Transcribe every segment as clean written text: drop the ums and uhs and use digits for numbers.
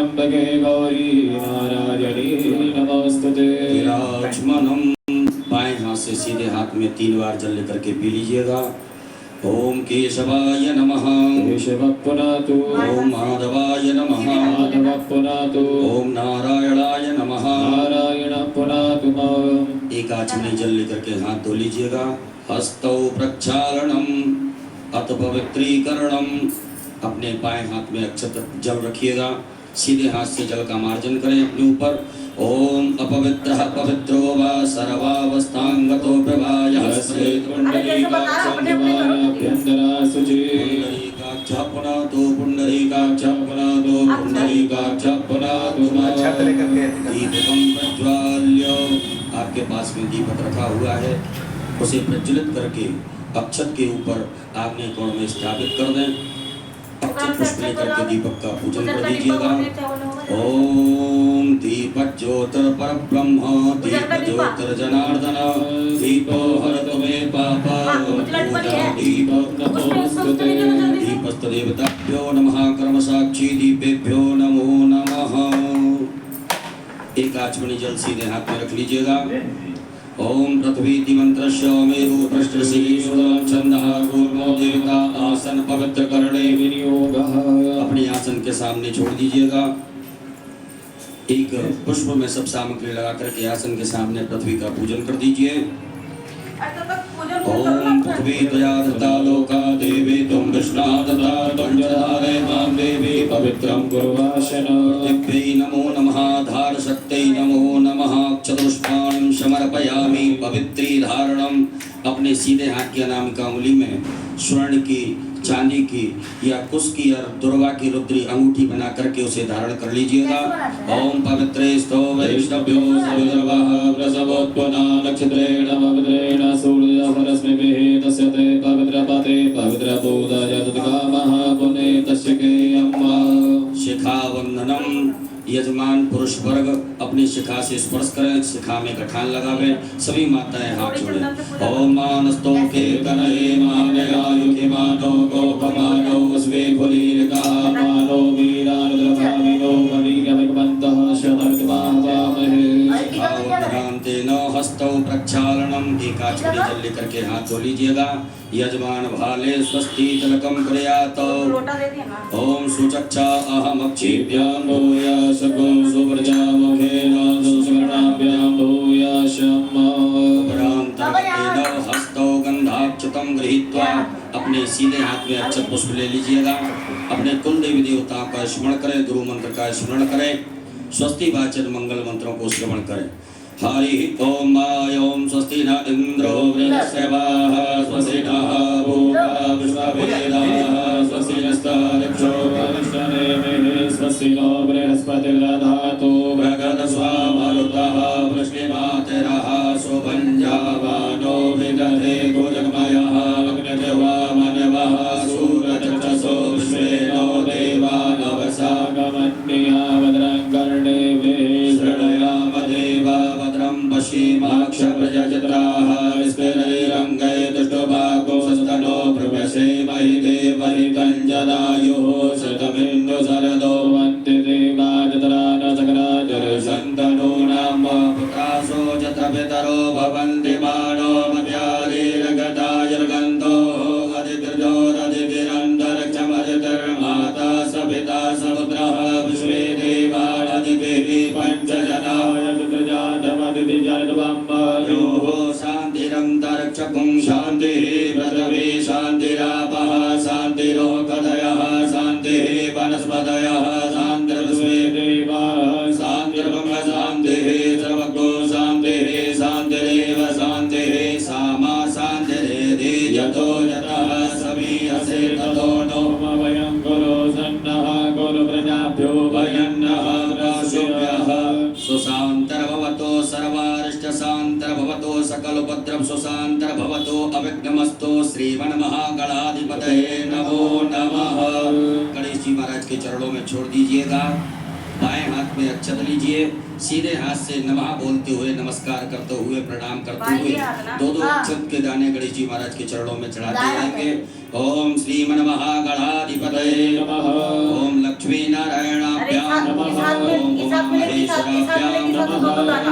त्र्यंबके गौरी नारायणी नमोस्तुते। विराजमानम बाएं हाथ से सीधे हाथ में 3 बार जल लेकर के पी लीजिएगा। ओम केशवाय नमः केशवः पुनातु। ओम माधवाय नमः माधवः पुनातु। ओम नारायणाय नमः नारायणः पुनातु। एक आचमनी जल लेकर के हाथ धो लीजिएगा। हस्तौ प्रक्षालनम अथ पवित्रीकरणम। अपने बाएं हाथ में अक्षत जल रखिएगा। सीधे हाथ से जल का मार्जन करें अपने ऊपर। ओम अपवित्रः पवित्रो वा सर्वावस्थांगतो प्रवायः पुंडरीकाक्षाभ्यन्तराशुचि। पुंडरीकाक्षः पुनातु पुंडरीकाक्षः पुनातु पुंडरीकाक्षः पुनातु। दीपकं प्रज्वाल्य, आपके पास में दीपक रखा हुआ है, उसे प्रज्वलित करके अक्षत के ऊपर आग्नेय कोण में स्थापित कर दें। अक्षत पुष्प लेकर के दीपक का पूजन कर दीजिएगा। ओम दीपक ज्योतिर ब्रह्म दीप ज्योतिर जनार्दन दीपो हरतु मे पापा दीपस्तु देवताभ्यो नमः कर्म साक्षी दीपेभ्यो नमो नमः। एक आचमनी जल सीधे हाथ में रख लीजिएगा। ओम पृथ्वी मंत्रस्य मेरु पृष्ठसी छंदः कूर्मो देवता आसन पवित्र करणे विनियोगः। अपने आसन के सामने छोड़ दीजिएगा। एक पुष्प में सब सामग्री लगा करके आसन के सामने पृथ्वी का पूजन कर दीजिए। ओम पृथ्वी त्वया धृता लोका देवी तुम विष्णा दत्ता तुम जधारे मां देवी पवित्रं कुर्वाशन। दिव्यै नमो नमः धार शक्त्यै नमो नमः। चतुष्पाणिं समर्पयामि पवित्री धारणम। अपने सीधे हाथ की अनामिका उंगली में स्वर्ण की, चांदी की या कुश की और दुर्वा की रुद्री अंगूठी बना करके उसे धारण कर लीजिएगा। ओम पवित्रे स्तो वैष्णव्यो सविद्रवः प्रसवोत्पन्ना नक्षत्रेण पवित्रेण सूर्यपरस्मैभिः तस्य ते पवित्रपते पवित्रभूताय तत्कामः पुने तस्य केयम्मा। शिखावंदनम। यजमान पुरुष वर्ग अपनी शिखा से स्पर्श करें, शिखा में गठान लगावे। सभी माताएं हाथ जोड़ें। ओम मानस्तो के कनये मानयायु के मानो गोपमानो स्वे फुलीरिका मानो वीरानुद्रभाविनो मणिगमकमन्तः शतर्तमावामहे। शिखावंदनान्तेन हस्तौ प्रक्षालनम। एक आचमनी जल लेकर के हाथ धो लीजिएगा। यजमान भाले स्वस्ति तिलकम कुर्यात्। ओम सुचक्षा अहमक्षिभ्यां भूयाशको सुप्रजामुखेन सुस्मरणाभ्यां भूयाशम्। उपरान्तरेण हस्तौ गन्धाक्षतं गृहीत्वा अपने सीधे हाथ में अक्षत पुष्प ले लीजिएगा। अपने कुल देवी देवताओं का स्मरण करें, गुरु मंत्र का स्मरण करें, स्वस्ति वाचन मंगल मंत्रों को श्रवण करें। हरि ओम ओम स्वस्ति न इंद्रो वृहस्पतिः स्वस्ति नः भूता विश्ववेदाः स्वस्ति नस्तारिक्षो वरिष्ठनेमिः स्वस्ति नो बृहस्पतिर्दधातु भगवस्वामरुतः वृष्टिमातिरः सुभञ्जावानो विदधे गोजगमयः अग्निदेवामनवः सूरचक्षसो विश्वेनो देवानवसागमन्या भद्रं कर्णेभिः शृणुयामदेवा भद्रं पश्येमाक्षप्रजत्राः स्फुरैरङ्गै दुष्टभागो स्तनो प्रवसे महि देवहितं जदायुः शतमिन्दु शरदो वन्ति देवाजत्रा न सकराजर्षन्तनो नाम पुत्रासो जत्र पितरो भवन्ति मानो मध्यादिर्गदायुर्गन्धो अधिर्जोरधिगिरन्तरिक्षमधिर्माता सपिता समुद्रः विश्वे देवानदिभिः पञ्चजनाय शान्तिरन्तरिक्षपुं शान्तिः पृथिवी शान्तिरापः शान्तिरोकदयः शान्तिः वनस्पतयः शान्तिर्विश्वे देवाः शान्तिर्ब्रह्म शान्तिः सर्वगो शान्तिः शान्तिरेव शान्तिः सामा शान्तिरेधि यतो यतः समीयसे ततो नो वयं गुरो सन्नः गुरु प्रजाभ्यो वयन्नः राशिभ्यः। सुशान्तर्भवतो सर्वारिष्टशान्तर्भवतो सकलोपद्रव सुशान्तर्भवतो अविघ्नमस्तु। श्रीमन्महागणाधिपतये नमो नमः। गणेश जी महाराज के चरणों में छोड़ दीजिएगा। बाएं हाथ में अक्षत लीजिए, सीधे हाथ से नमः बोलते हुए, नमस्कार करते हुए, प्रणाम करते हुए दो दो अक्षत के दाने गणेश जी महाराज के चरणों में चढ़ाते जाएंगे। ओम श्रीमन महागणाधिपतये नमः, ओम लक्ष्मी नारायणाभ्याम नमः, ओम उमामहेश्वराभ्याम नमः, ओम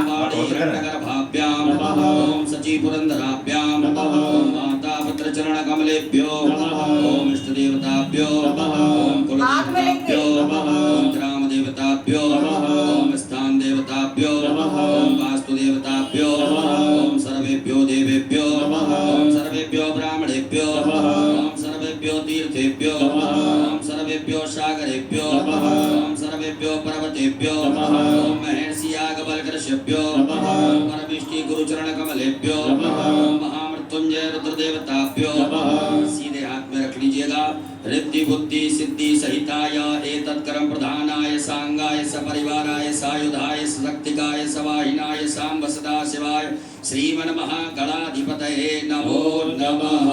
वाणीहिरण्यगर्भाभ्याम नमः, ओम सची पुरंदराभ्याम नमः, ओम माता भद्रचरण कमलेभ्यो नमः, ओम इष्ट देवताभ्यो नमः, ओम कुलदेवताभ्यो नमः, ओम ग्राम देवताभ्यो नमः, ओम स्थान देवताभ्यो नमः, ओम वास्तु देवताभ्यो नमः, ओम सर्वेभ्यो देवेभ्यो नमः, ओम सर्वेभ्यो ब्राह्मणेभ्यो नमः, ओम सर्वेभ्यो तीर्थेभ्यो नमः, ओम सर्वेभ्यो सागरेभ्यो नमः, ओम सर्वेभ्यो पर्वतेभ्यो नमः, ओम महर्षि याज्ञवल्क्यभ्यो नमः, ओम परमेष्टि गुरुचरण कमलेभ्यो नमः, ओम महामृत्युंजय रुद्र देवताभ्यो नमः। सीधे हाथ में रख लीजिएगा। रिद्धि बुद्धि सिद्धि सहिताय एतत् कर्म प्रधानाय सांगाय सपरिवाराय सायुधाय शक्तिकाय सवाहिनाय सांब सदा शिवाय श्रीमन महागणाधिपतये नमो नमः।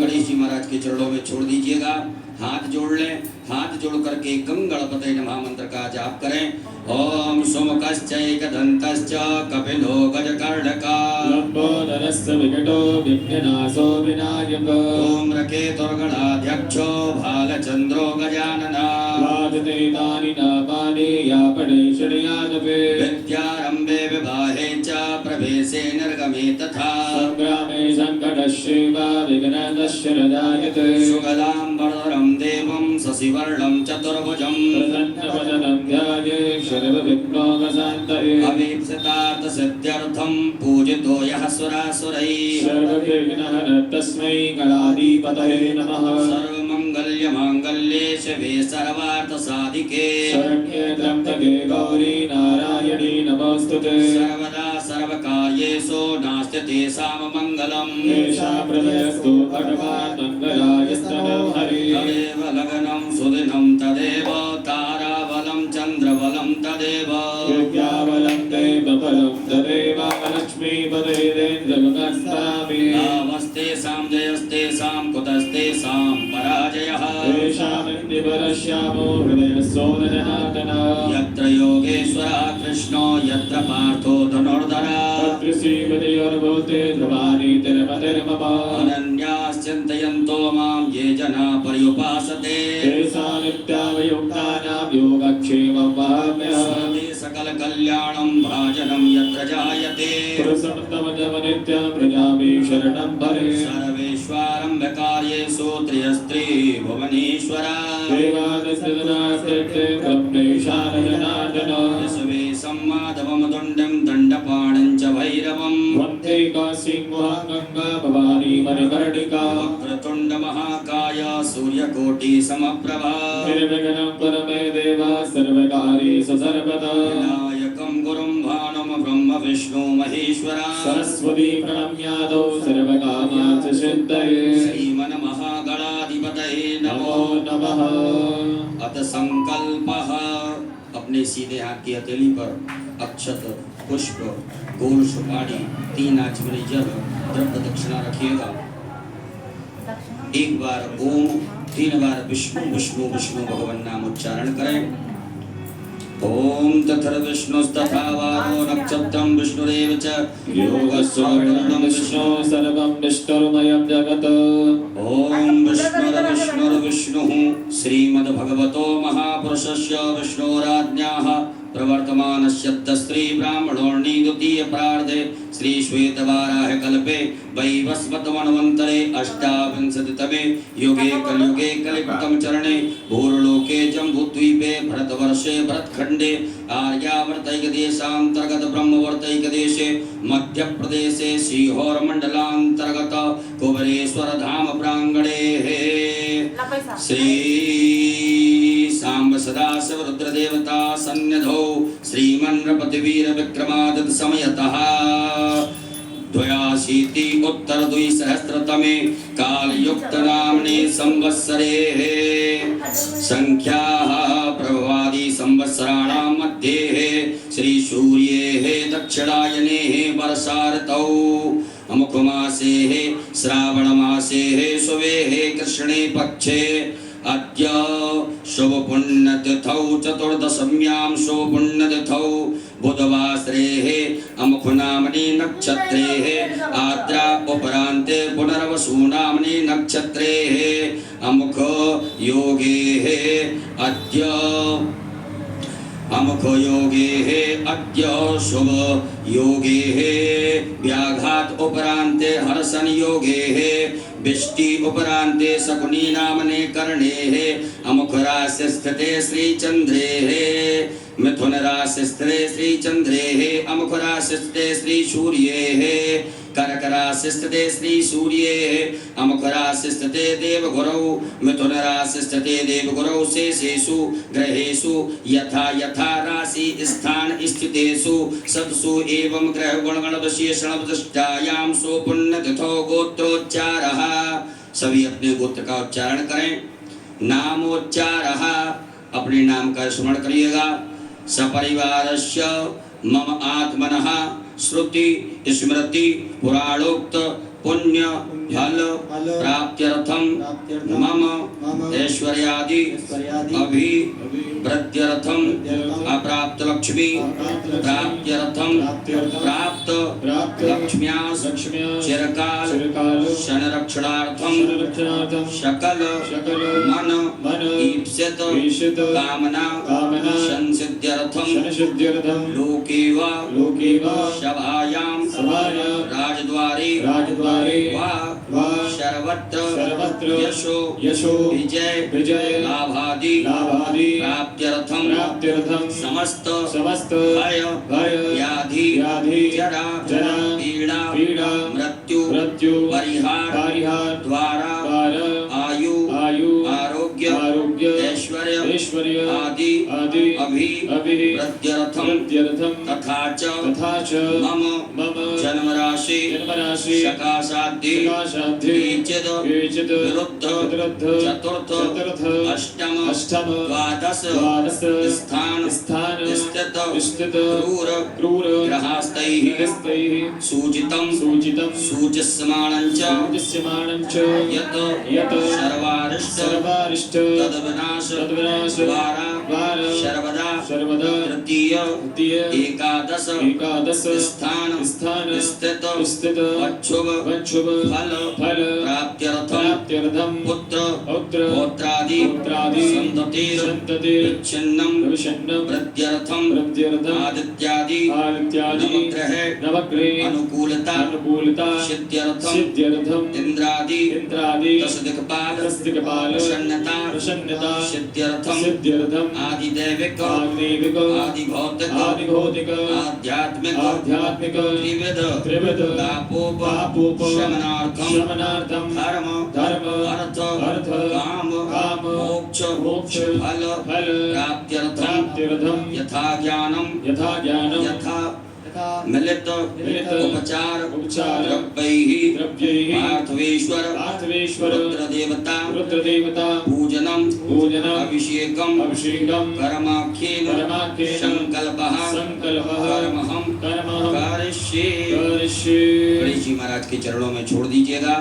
गणेश जी महाराज के चरणों में छोड़ दीजिएगा, हाथ जोड़ लें। हाथ जोड़ करके गं गणपतये नमः मंत्र का जाप करें। ओम सुमुखश्चैकदन्तश्च कपिलो गजकर्णकः लंबोदरस्य विकटो विघ्ननाशो विनायकः ओम रकेतुर्गणाध्यक्षो भालचंद्रो गजाननः वाजतेतानि नामानि यापणैश्वर्यादपि विद्यारंभे विवाहे च प्रवेशे निर्गमे तथा संग्रामे संकटस्यैव विघ्नदस्य रजायते सुगदां वरदं देवं शशिवर्णं चतुर्भुजं प्रसन्नवदनं ध्यायेत् सर्वविघ्नोपशान्तये अमीप्सितार्थ सिद्ध्यर्थं पूजितो यः सुरासुरैः सर्वविघ्नहर तस्मै गणाधिपतये नमः सर्वमंगल्य मांगल्ये शिवे सर्वार्थ साधिके शरण्ये त्र्यंबके गौरी नारायणी नमोस्तुते सर्वदा सर्वकार्येषु नास्ति तेषां मंगलम् येषां हृदयस्थो भगवान् मङ्गलायस्तनो हरि तदेव लग्नं सुदिनं तदेव ताराबलं चन्द्रबलं तदेव विद्याबलं दैवबलं तदेव लक्ष्मीपदेन्द्रगुणस्तामि नामस्तेषां जयस्तेषां कुतस्तेषां पराजयः येषामिन्द्रिवरश्यामो हृदयस्थोनजनार्दन यत्र योगेश्वरः कृष्णो यत्र पार्थो धनुर्धरः तत्र श्रीपतियोर्भूते ध्रुवाणि तिरुपतिर्मम अनन्याश्चिन्तयन्तो मां ये जना पर्युपासते तेषां नित्यावयुक्तानां योगक्षेमं वहाम्यहम् सकलकल्याणं भाजनं यत्र जायते प्रसन्नतमजमनित्यं प्रजामि शरणं भरे सर्वेश्वारम्भकार्येषु त्रियस्त्री भुवनेश्वरा देवादशनास्ते ब्रह्मेशानजनार्दन शिवे सम्माधवमदुण्डं दण्डपाणं च भैरवं वन्दे काशीं गंगा भवानी मणिकर्णिका वक्रतुण्डमहाकाय सूर्यकोटिसमप्रभा निर्विघ्नं परमे देव सर्वकार्येषु सर्वदा विनायकं गुरुं भानुं ब्रह्म विष्णु महेश्वरा सरस्वती प्रणम्यादौ सर्वकामार्थ सिद्धये श्रीमन्महागणाधिपतये नमो नमो नमः। अथ संकल्पः। अपने सीधे हाथ की हथेली पर अक्षत पुष्प गोल सुपारी 3 आचमनी जल द्रव्य दक्षिणा रखिएगा। एक बार ओम 3 बार विष्णु विष्णु विष्णु भगवान नाम उच्चारण करें। ओम तथर्विष्णुस्तथा वारो नक्षत्रं विष्णुरेव च योगस्वरूपं विष्णु सर्वं विष्णुर्मयं जगत् ओम विष्णुर्विष्णुर्विष्णुः श्रीमद्भगवतो महापुरुषस्य विष्णोराज्ञाः प्रवर्तमानस्य श्री ब्राह्मणोर्णि द्वितीय प्रार्धे श्री श्वेतवाराह कल्पे वैवस्वतमन्वन्तरे अष्टाविंशतितमे युगे कलियुगे कलिप्रथम चरणे भूर्लोके जम्बूद्वीपे भरतवर्षे भरतखण्डे आर्यावर्तैकदेशान्तर्गत ब्रह्मवर्तैकदेशे मध्यप्रदेशे श्रीहोरमण्डलान्तर्गत कुबरेश्वर धाम प्राङ्गणे श्री सांब सदाशिव रुद्रदेवता सन्निधौ श्रीमन्नृपतिवीर विक्रमादित्य समयतः 82 उत्तर 2सहस्रतमे कालयुक्त नाम्ने संवत्सरे संख्याः प्रभवादि संवत्सराणां मध्ये श्री सूर्ये दक्षिणायने वर्षाऋतौ अमुकमासे श्रावणमासे शुभे कृष्णे पक्षे अद्य शुभ पुण्यतिथि तिथौ चतुर्दशम्यां शो पुण्यतिथौ बुधवासरेः अमुखनामनि नक्षत्रेः आद्रा उपरान्ते पुनर्वसु नामनि नक्षत्रेः अमुख योगेः अद्य अमुख योगेः अद्य शुभ योगेः व्याघात उपरान्ते हर्षण योगेः बिष्टि उपरान्ते शकुनी नामने कर्णेः अमुख राशि स्थिते श्रीचन्द्रेः मिथुन राशि स्थिते श्रीचन्द्रेः अमुख राशि स्थिते श्रीसूर्येः कर्क राशि स्थिते श्रीसूर्येः अमुख राशि स्थिते देवगुरौ मिथुन राशि स्थिते देवगुरौ शेषेषु ग्रहेषु यथा यथा राशि स्थान स्थितेषु सत्सु एवं ग्रह गुणगण विशेषण विशिष्टायां सो पुण्यतिथौ गोत्रोच्चारः। सभी अपने गोत्र का उच्चारण करें। नामोच्चारः अपने नाम का स्मरण करिएगा। सपरिवारस्य मम आत्मनः श्रुति स्मृति पुराणोक्त पुण्य फल प्राप्त्यर्थम मम ऐश्वर्यादि अभिवृद्ध्यर्थम अप्राप्त लक्ष्मी प्राप्त्यर्थम प्राप्त लक्ष्म्यास चिरकाल शनरक्षणार्थम शकल मन ईप्सित कामना संसिद्ध्यर्थम लोकेवा सभायां राजद्वारे वा सर्वत्र यशो विजय लाभादि प्राप्त्यर्थम समस्त भय व्याधि जरा पीड़ा मृत्यु परिहार द्वारा आयु आरोग्य ऐश्वर्य आदि अभिवृद्ध्यर्थम तथा च मम जन्म राशि शकाशाद्धि विरुद्ध चतुर्थ अष्टम द्वादश स्थान स्थित क्रूर ग्रहास्तैः सूचितं सूच्यमानं च यत् सर्वारिष्ट तद्विनाश द्वारा सर्वदा तृतीय एकादश स्थान स्थित वक्षुभ फल प्राप्त्यर्थम पुत्र पौत्रादि संततिः विच्छिन्नं वृद्ध्यर्थम आदित्यादि नवग्रह अनुकूलता सिद्ध्यर्थम इंद्रादि दश दिक्पाल प्रसन्नता सिद्ध्यर्थम आदिदैविक आदिभौतिक आध्यात्मिक त्रिविध तापोप शमनार्थम धर्म अर्थ काम मोक्ष फल प्राप्त्यर्थम यथा ज्ञानम यथा मिलित उपचार द्रव्यैः पार्थवेश्वर रुद्रदेवता पूजनम अभिषेकम कर्माख्येन संकल्पः कर्महं करिष्ये। गणेश जी महाराज के चरणों में छोड़ दीजिएगा।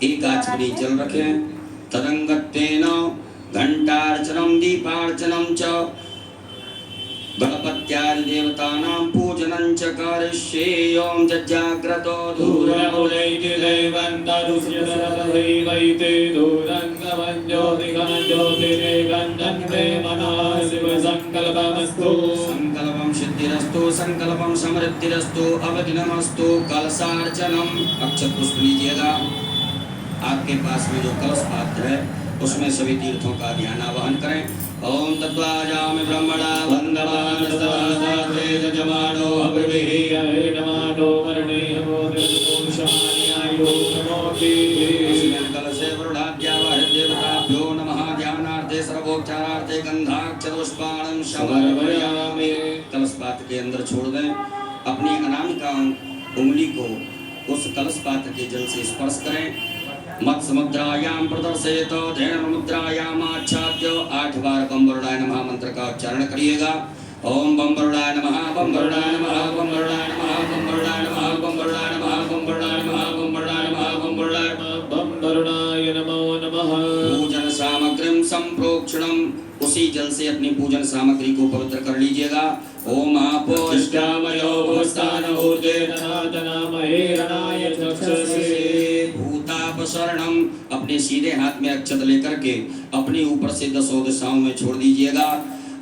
एक आचमनी जल रखें। तदंगत्वेन घंटार्चनम दीपार्चनम च गणपत्यादि देवतानां पूजनं च करिष्ये। ओम जज्जाग्रतो दूरमुलैति दैवन्तरुष्यसरदैवैते दूरङ्गमञ्ज्योतिघनज्योतिरेकन्दन्मे मनः शिवसङ्कल्पमस्तु। संकल्पं सिद्धिरस्तु संकल्पं समृद्धिरस्तु अवधिनमस्तु। कलशार्चनम अक्षत पुष्प लीजिएगा। आपके पास में जो कलश पात्र है उसमें सभी तीर्थों का ध्यान आवाहन करें। ओम तत्वाजामि ब्रह्मणा वन्दमान सदासाते जजमानो अब्रवीः नमानो वर्णेयो निर्दोषमान्यायो नमोति। कलशे वरुणाद्यावह देवताभ्यो नमः। ध्यानार्थे सर्वोपचारार्थे गन्धाक्षरपुष्पाणं समर्पयामि। कलश पात्र के अंदर छोड़ दें। अपनी अनामिका उंगली को उस कलश पात्र के जल से स्पर्श करें। मत्समुद्रायां प्रदर्शयत ध्यान मुद्रायां आच्छाद्य 8 बार बम वरुणाय नमः मंत्र का उच्चारण करिएगा। ओम बम वरुणाय नमः बम वरुणाय नमः बम वरुणाय नमः बम वरुणाय नमः बम वरुणाय नमः बम वरुणाय नमः बम वरुणाय नमः बम वरुणाय नमः बम वरुणाय नमो नमः। पूजन सामग्रीं संप्रोक्षणं उस उसी जल से अपनी पूजन सामग्री को पवित्र कर लीजिएगा। ओम आप इष्टामयो भूस्थान ऊर्जे तनातनामहे रणाय चक्षुषे भूतापसरणम अपने सीधे हाथ में अक्षत लेकर के अपने ऊपर से 10 दिशाओं में छोड़ दीजिएगा।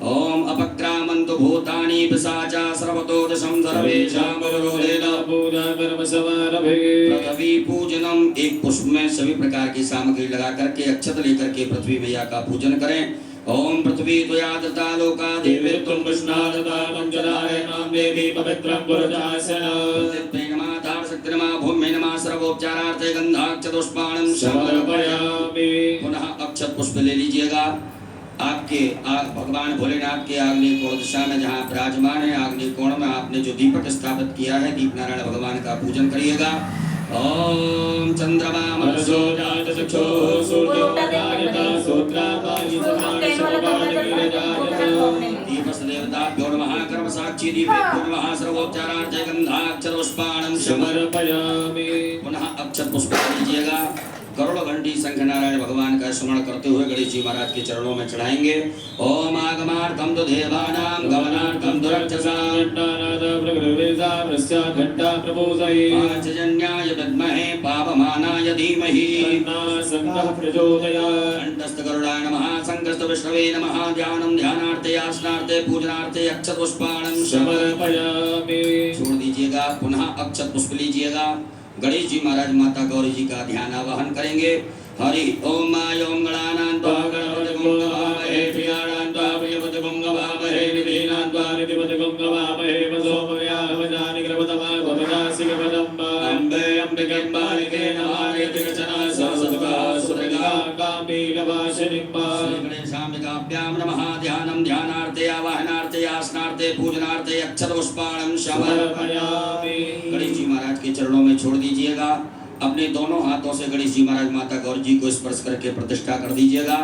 ओम अपक्रामन्तु भूतानि पिशाचा सर्वतो दशम सर्वेषां वरोधेन पूजा कर्म समारभे पृथ्वी पूजनम एक पुष्प में सभी प्रकार की सामग्री लगा करके अक्षत लेकर के पृथ्वी मैया का पूजन करें। ओम पृथ्वी त्वया दत्ता लोका देवी त्वं कृष्णा दत्ता पंचधारे मां देवी पवित्रं पुरजासन पृथ्वी नमः धारशक्ति नमः भूमि नमः सर्वोपचारार्थे गंधाक्षतपुष्पाणं समर्पयामि। पुनः अक्षत पुष्प ले लीजिएगा। आपके भगवान भोलेनाथ के आग्नेय कोण दिशा में जहाँ विराजमान है आग्नेय कोण में आपने जो दीपक स्थापित किया है दीप नारायण भगवान का पूजन करिएगा। ओम चंद्रमा मनसो जात चक्षो सूर्योदयता सूत्रापाहि दीपस देवताभ्यो नमः कर्म साक्षी दीपेभ्यो नमः सर्वोपचारार्थे गंधाक्षतपुष्पाणं समर्पयामि। पुनः अक्षत पुष्प लीजिएगा। करोड़ घंटी शंख नारायण भगवान का स्मरण करते हुए गणेश जी महाराज के चरणों में चढ़ाएंगे। ओम आगमार्थम तो देवानां गमनार्थम तो रक्षसां घंटानाद प्रकृतिजा प्रस्यात् घंटा प्रबोधये पांचजन्याय विद्महे पावमानाय धीमहि तन्नः संघः प्रचोदयात्। कंठस्थ गरुडाय नमः संकस्त विष्णवे नमः ध्यानं ध्यानार्थे आसनार्थे पूजनार्थे अक्षत पुष्पाणं समर्पयामि। छोड़ दीजिएगा। पुनः अक्षत पुष्प लीजिएगा। गणेश जी महाराज माता गौरी जी का ध्यान आवाहन करेंगे। हरि ओम माय ओम गणानां त्वा गणपति गंगवामहे प्रियाणां त्वा प्रियपति गंगवामहे निधीनां त्वा निधिपति गंगवामहे वसोमयावजानि कृपतमा भवदासि कृपदम्बा अम्बे अम्बिकम्बालिके नमायति गचना सरस्वती सुरगा कामीलवासिनिम्बा गणेशाम्बिकाभ्यां नमः ध्यानं ध्यानार्थे आवाहनार्थे आसनार्थे पूजनार्थे अक्षत पुष्पाणं समर्पयामि। गणेश जी महाराज के चरणों में छोड़ दीजिएगा। अपने दोनों हाथों से गणेश जी महाराज माता गौरी जी को स्पर्श करके प्रतिष्ठा कर दीजिएगा।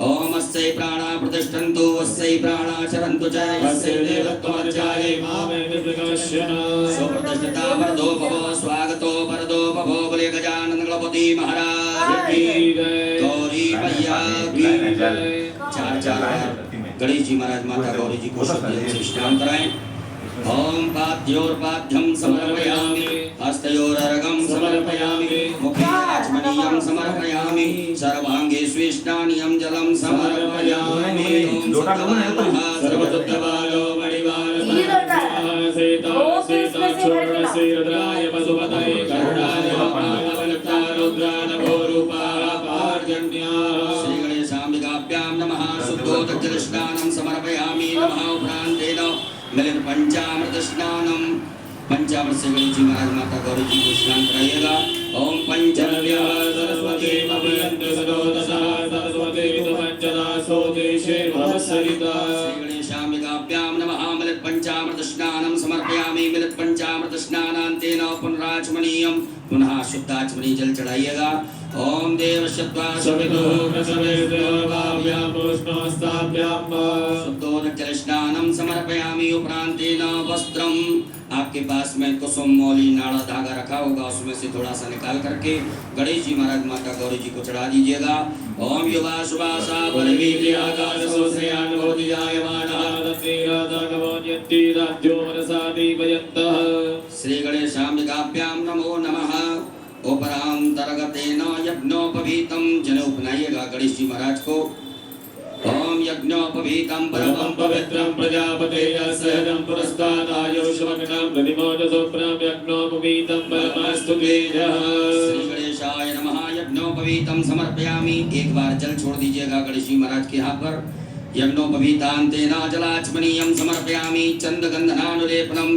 ओम अस्यै प्राणा प्रतिष्ठन्तु अस्यै प्राणा चरन्तु च अस्यै देवत्वमर्चायै मामे निर्विकर्षण सुप्रतिष्ठिता वरदो भव स्वागतो वरदो भव बोले गजानन गणपति महाराज की जय गौरी मैया की जय। चार बार गणेश जी महाराज माता गौरी जी को शुद्ध स्नान कराएं। ओम पाद्योर्पाद्यं समर्पयामि हस्तयोरर्घं समर्पयामि मुखे आचमनीयं समर्पयामि सर्वांगे स्वेष्टानियं जलं समर्पयामि। ओम सर्वशुद्धबालो रुद्राय पशुपतये करुणाय महाबलवताय रुद्रानभोरूपाः पार्जन्याः श्री गणेशाम्बिकाभ्यां नमः शुद्धोदकजलस्नानं समर्पयामि। नमः उपरान्तेन मिलित पंचामृत स्नानम पंचामृत से गणेश जी महाराज माता गौरी जी को स्नान कराइएगा। ओम पंचव्या सरस्वती मभयन्त सदोदशा सरस्वती तु पंचदा सोदेशे भवसरिता श्री गणेशाम्बिकाभ्यां नमः मिलित पंचामृत स्नानं समर्पयामि। मिलित पंचामृत स्नानान्तेन पुनराचमनीयं पुनः शुद्धाचमनी जल चढ़ाइएगा। ओम देवशत्वा सवितुः प्रसवेद्योर्भाव्यां पुष्पहस्ताभ्यां शुद्धोदक जल स्नानं समर्पयामि। उपरांतेन वस्त्रम आपके पास में कुसुम मौली नाड़ा धागा रखा होगा उसमें से थोड़ा सा निकाल करके गणेश जी महाराज माता गौरी जी को चढ़ा दीजिएगा। ओम युवा सुभासा बलवीर्य आकाशो श्रेयानुभूति जायमानः तत्रीराधागमोन्यन्ति राज्यो मनसा दीपयन्तः श्री गणेशाम्बिकाभ्यां नमो नमः। उपरांतर्गतेन यज्ञोपवीतं जनेऊ बनाइएगा गणेश जी महाराज को। ओम यज्ञोपवीतं परमं पवित्रं प्रजापतेः सहजं पुरस्तात् आयुष्मग्नं प्रतिमोदसोप्रं यज्ञोपवीतं परमस्तु तेजः श्री गणेशाय नमः। यज्ञोपवीतं समर्पयामि। एक बार जल छोड़ दीजिएगा गणेश जी महाराज के यहाँ पर। यज्ञोपवीतान्तेन जलाचमनीयं समर्पयामि। चंदगंधनानुलेपनम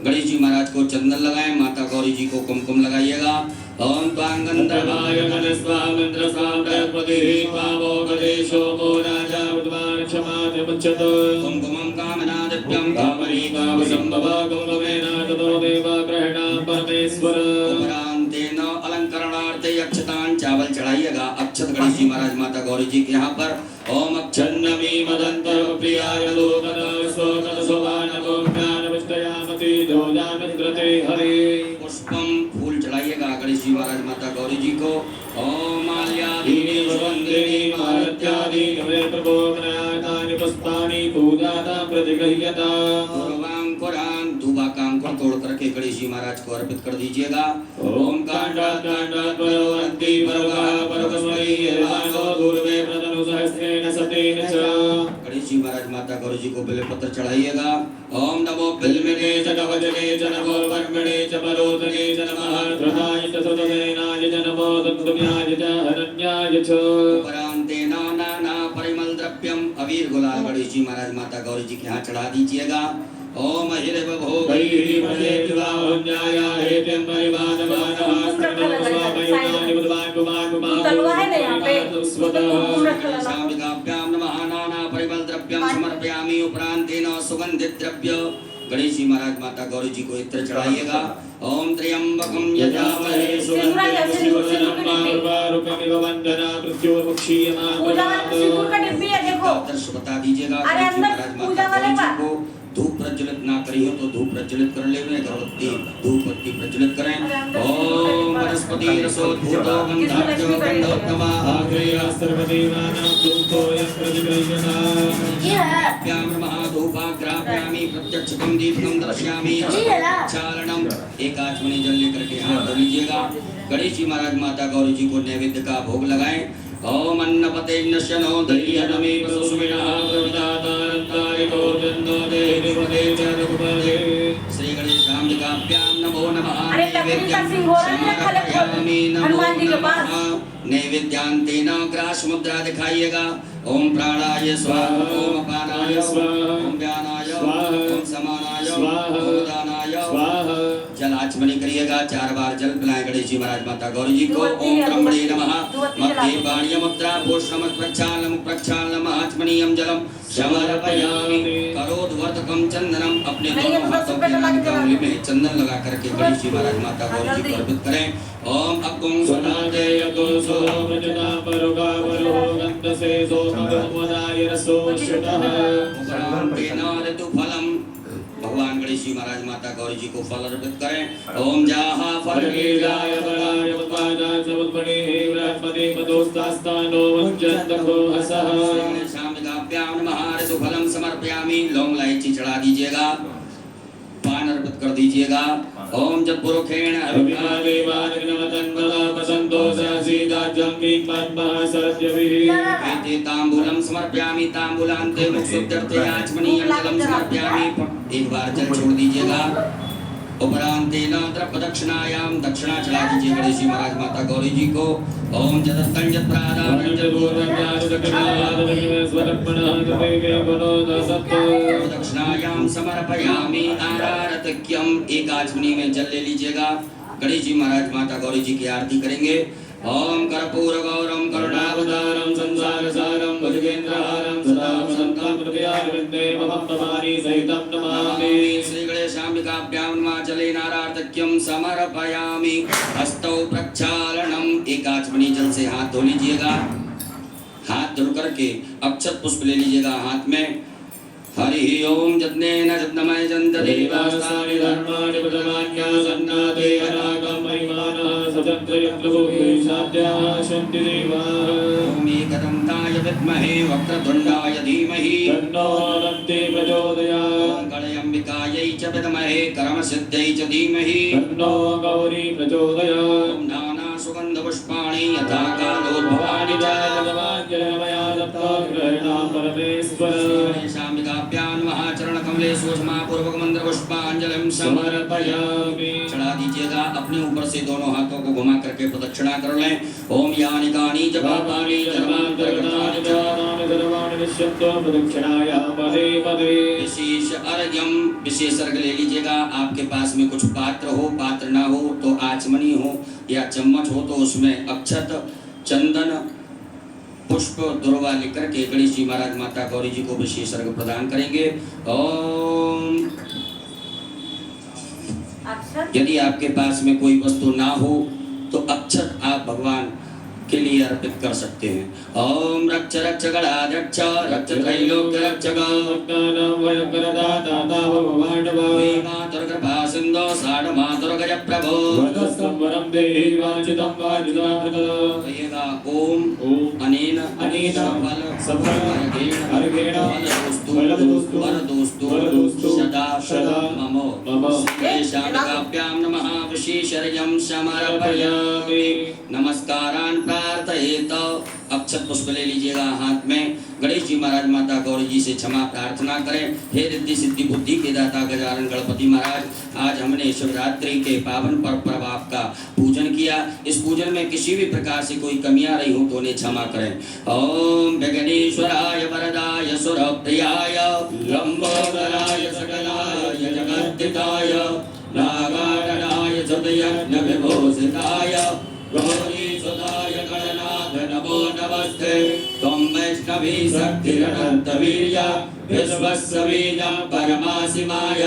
गणेश जी महाराज को चंदन लगाएं। माता गौरी जी को कुमकुम लगाइएगा। ओम त्वांगंधर्वाय गणस्वामंत्रस्वाम प्रपतिः पावो गणेशो मो राजा विद्वान् क्षमादिमुच्यत कुमकुमं कामनादिभ्यं कामनीकाव संभव कुमकुमेन ततो देव ग्रहणां परमेश्वर। उपरांतेन अलंकरणार्थे अक्षतान् चावल चढ़ाइएगा। अक्षत गणेश जी महाराज माता गौरी जी के यहाँ पर। ओम अक्षन्नमी मदंतर प्रियाय लोकन स्वकन सोवानमो ज्ञानविष्टयामति जोजामित्रते हरे। पुष्पम फूल चढ़ाइएगा गणेश जी महाराज माता गौरी जी को। ओम माल्यादीनि वंदेनि मालत्यादि नमे प्रभो गणातानि प्रतिगृह्यत पूर्वांकुरान धूपाकांकुर तोड़ करके गणेश जी महाराज को अर्पित कर दीजिएगा। ओम कांडात कांडात परोवन्ति परवः परवस्मरी यजमानो दूर्वे प्रतनु सहस्रेण सतेन च। गणेश जी महाराज माता गौरी जी को बेलपत्र चढ़ाइएगा। ओम नमो बिल्मिने च कवचने च नमो वर्मणे च परोदने च नमः धृताय च सुतसेनाय च नमो दन्तुम्याय च हरण्याय च। उपरान्तेन नाना परिमल द्रव्यम अबीर गुलाल गणेश जी महाराज माता गौरी जी के हाथ चढ़ा दीजिएगा। ओम हिरव भोगैः वैरिमहे विवाहोन्याय हेत्यं परिवानवानः स्वामयुनानि बुधवान् कुमार कुमार तलवा है ना यहाँ पे शामिकाभ्याम नमः नाना परिमल द्रव्यम समर्पयामि। उपरांतेन सुगंधित द्रव्य गणेश जी महाराज माता गौरी जी को इत्र चढ़ाइएगा। ओम त्र्यंबकं यजामहे सुगन्धिं पुष्टिवर्धनं मारुकमिव वन्दना मृत्युर्मुक्षीयमां पूजा वाले सिंदूर का डिब्बी है देखो। दर्श बता दीजिएगा। अरे गणेश जी अंदर महाराज पूजा माता वाले गौरी जी का। को धूप प्रज्वलित ना करी हो तो धूप प्रज्वलित कर ले, अगरबत्ती धूप बत्ती प्रज्वलित करें। ओम वनस्पति रसोद्भूतो गंधाढ्यो गंधोत्तमः आग्रेया सर्वदेवानां धूपोऽयं प्रतिगृह्यताम्। ये है व्याम महाधूपाग्राप्यामि प्रत्यक्षकं दीपकं दर्शयामि चालनम। एक आचमनी जल लेकर के हाथ धो लीजिएगा। गणेश जी महाराज माता गौरी जी को नैवेद्य का भोग लगाएं। ओम अन्नपते नश्यनो दह्यनमे सुमिनः प्रदातारन्तारिको जन्नो देहिपते च रघुपते। श्री गणेशाम्बिकाभ्यां नमो नमः। अरे तकलीफ का सिंह हो रहा है ना खले हनुमान जी के पास। नैवेद्यांतेन ग्रास मुद्रा दिखाइएगा। ओम प्राणाय स्वाहा ओम अपानाय स्वाहा ओम व्यानाय स्वाहा ओम समानाय स्वाहा ओम दानाय स्वाहा। जल आचमनी करिएगा। 4 बार जल पिलाएं गणेश जी महाराज माता गौरी जी को। ओम ब्रह्मणे नमः। मध्ये पाणिय मुद्रा पोषणम प्रक्षालम प्रक्षालम आचमनीयम जलम समर्पयामि। करोद्वर्तकम चंदनम। अपने दोनों हाथों की नाभि में चंदन लगा करके गणेश जी महाराज माता गौरी जी को अर्पित करें। ओम अकुं स्वनाते यकुसो प्रजता परुगा परो गन्धसे सोमवदाय रसो श्रुतः। उपरांतेन ऋतुफलम। भगवान गणेश जी महाराज माता गौरी जी को फल अर्पित करें। ओम जाहा फलकेजाय बलाय उत्पादाय समुद्भणेः बृहस्पति मदोस्तास्तानो वज्रन्तको हसः। शामिकाभ्यां नमः। ऋतुफलम समर्पयामि। लौंग इलायची चढ़ा दीजिएगा। पान अर्पित कर दीजिएगा। ओम जपुरुखेण अभिमादेवानिग्नवतन्वदा वसन्तो सहसीदाज्यं पद्मः सरस्वतीः। एते ताम्बूलं समर्पयामि। ताम्बूलान्ते मुक्षुद्यर्थे आचमनीयं जलं समर्पयामि। एक बार जल छोड़ दीजिएगा। उपरांतेन प्रदक्षिणायां दक्षिणा चढ़ा दीजिए गणेश जी महाराज माता गौरी जी को। ओम जदत्तं जत्प्रादानं दक्षिणायां समर्पयामि आरारतक्यम। एक आचमनी में जल ले लीजिएगा। गणेश जी महाराज माता गौरी जी की आरती करेंगे। ओम कर्पूर गौरम करुणावतारम संसारसारम भुजगेन्द्रहारम सदा वसन्तं हृदयारविन्दे मम भवानी सहितं नमामि। श्री गणेशाम्बिकाभ्यां नमः। जलेन आरार्तक्यं समर्पयामि। हस्तौ प्रक्षालनम। एक आचमनी जल से हाथ धो लीजिएगा। हाथ धो करके अक्षत पुष्प ले लीजिएगा हाथ में। हरि ओम जज्ञेन जज्ञमय जन्त देवास्तानि धर्माणि प्रथमान्या सन्नाते अनागम महिमानः सतन्त्रयत्रुभुः साध्याः सन्ति देवाः। ओम एकदन्ताय विद्महे वक्रतुण्डाय धीमहि तन्नो दन्ति प्रचोदयात्। गणेशाम्बिकायै च विद्महे कर्मसिद्ध्यै च धीमहि तन्नो गौरी प्रचोदयात्। ओम नाना सुगन्धपुष्पाणि यथा कालोद्भवानि च भगवाञ्जलमया दत्ता ग्रहणा परमेश्वर। गणेशाम्बिकाभ्यां नमः। चरणकमले सूक्ष्मपूर्वक मंत्र पुष्पांजलिं समर्पयामि। चढ़ा दीजिएगा। अपने ऊपर से दोनों हाथों को घुमा करके प्रदक्षिणा कर लें। ओम यानि कानि जपापानि जन्मान्तर्गतानि च सर्वाणि निश्चित्तो प्रदक्षिणाया पदे पदे। विशेष अर्घ्यम। विशेष अर्घ्य ले लीजिएगा। आपके पास में कुछ पात्र हो, पात्र ना हो तो आचमनी हो या चम्मच हो तो उसमें अक्षत चंदन पुष्प दुर्वा लेकर के गणेश जी महाराज माता गौरी जी को विशेष अर्घ्य प्रदान करेंगे। ओम। यदि आपके पास में कोई वस्तु ना हो तो अक्षत आप भगवान के लिए अर्पित कर सकते हैं। ओम रक्ष रक्ष गणाध्यक्ष रक्ष त्रैलोक्य रक्षक भगवान कृपा सिंधो साढ़मातुर्गज प्रभो वरदस्तं वरं देहि वाञ्छितं वाञ्छितामृतम् कहिएगा ओम अनेन सफल अर्घेण वरदोस्तु सदा ममो शांताभ्यां नमः विशेषर्यं समर्पयामि नमस्कारान् प्रार्थयेत अक्षत पुष्प ले लीजिएगा हाथ में गणेश जी महाराज माता गौरी जी से क्षमा प्रार्थना करें। हे रिद्धि सिद्धि बुद्धि के दाता गजानन गणपति महाराज, आज हमने शिवरात्रि के पावन पर्व पर आपका पूजन किया। इस पूजन में किसी भी प्रकार से कोई कमियां रही हो तो उन्हें क्षमा करें। ओम विघ्नेश्वराय वरदाय सुरप्रियाय लंबोदराय सकलाय जगद्दिताय नागारणाय सदयज्ञ विभूषिताय गौरी सुदाय गणनाथ नमो नमस्ते। त्वं वैष्णवी शक्तिरनन्तवीर्या विश्वस्य बीजं परमासिमाय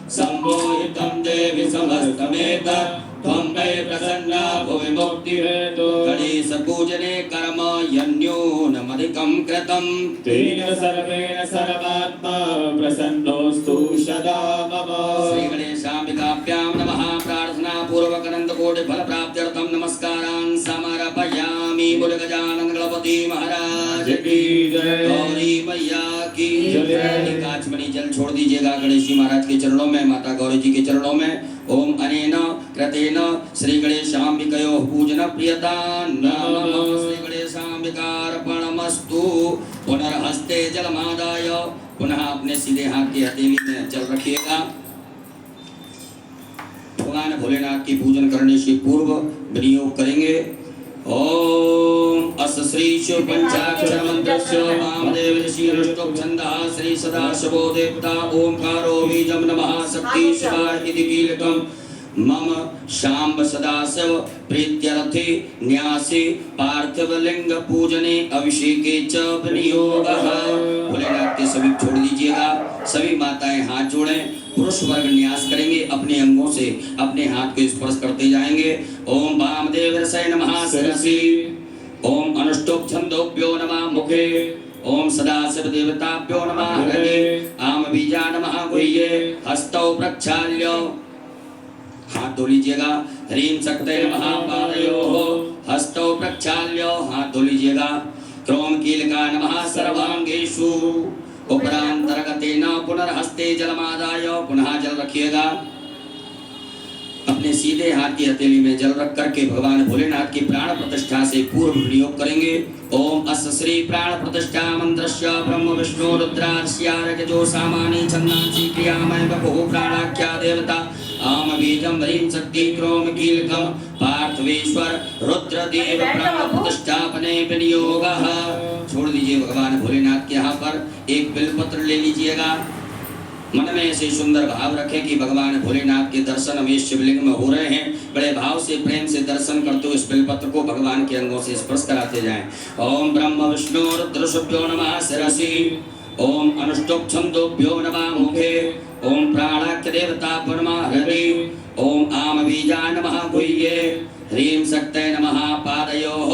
सम्मोहितं देवि समस्तमेतत् त्वं वै प्रसन्ना भुवि मुक्तिहेतु। गणेश पूजने कर्म यन्यूनमधिकं कृतं तेन सर्वेण सर्वात्मा प्रसन्नोऽस्तु सदा मम। श्री गणेशाम्बिकाभ्यां नमः। प्रार्थना पूर्वक अनंत कोटि फल प्राप्त्यर्थं नमस्कारान् समर्पयामि। बोल गजानन गणपति महाराज की जय। गौरी मैया की जय। काचमणि जल छोड़ दीजिएगा गणेश जी महाराज के चरणों में, माता गौरी जी के चरणों में। ओम अनेन कृतेन श्री गणेशाम्बिकयोः पूजन प्रियतां नमः। श्री गणेशाम्बिकार्पणमस्तु। पुनर्हस्ते जलमादाय पुनः अपने सीधे हाथ की हथेली में जल रखिएगा। भगवान भोलेनाथ की पूजन करने से पूर्व विनियोग करेंगे। ओम अस श्री शिव पंचाक्षर मंत्रस्य वामदेव ऋषि अष्टोक छंदः श्री सदाशिवो देवता ओंकारो बीजं नमः शक्ति शिवाय इति कीलकम् मम शाम्ब सदाशिव प्रीत्यर्थे न्यासे पार्थिव लिंग पूजने अभिषेके च विनियोगः। भोलेनाथ के सभी छोड़ दीजिएगा। सभी माताएं हाथ जोड़ें। पुरुष वर्ग न्यास करेंगे, अपने अंगों से अपने हाथ को स्पर्श करते जाएंगे। ओम वामदेव ऋषये नमः शिरसि। ओम अनुष्टुप छंदोभ्यो नमः मुखे। ओम सदाशिव देवताभ्यो नमः हृदये। आम बीजा नमः गुह्ये। हस्तौ प्रक्षाल्य हाथ धो लीजिएगा। ह्रीं शक्तये नमः पादयोः। हस्तौ प्रक्षाल्य हाथ धो लीजिएगा। क्रोम कीलका नमः सर्वांगेषु। उपरांतर्गतेन पुनर्हस्ते जलमादाय पुनः जल रखिएगा। अपने सीधे हाथ की हथेली में जल रख करके भगवान भोलेनाथ की प्राण प्रतिष्ठा से पूर्व विनियोग करेंगे। ओम अस्य श्री प्राण प्रतिष्ठा मंत्रस्य ब्रह्म विष्णु रुद्रास्यार्घ्यो सामानि छन्दांसि क्रियामय बहु प्राणाख्या देवता आम बीजं ह्रीं शक्ति क्रोम कीलकं पार्थवेश्वर रुद्रदेव प्राण प्रतिष्ठापने विनियोगः। छोड़ दीजिए भगवान भोलेनाथ के यहाँ पर एक बिल्वपत्र ले लीजिएगा। मन में ऐसे सुंदर भाव रखें कि भगवान भोलेनाथ के दर्शन हमें शिवलिंग में हो रहे हैं। बड़े भाव से प्रेम से दर्शन करते हुए इस बिल्वपत्र को भगवान के अंगों से स्पर्श कराते जाएं। ओम ब्रह्म विष्णु रुद्रशुभ्यो नमः शिरसि। ओम अनुष्टुप छंदोभ्यो नमः मुखे। ओम प्राणाख्य देवताभ्यो नमः हृदये। ओम आम बीजा नमः गुह्ये। ह्रीं शक्तये नमः पादयोः।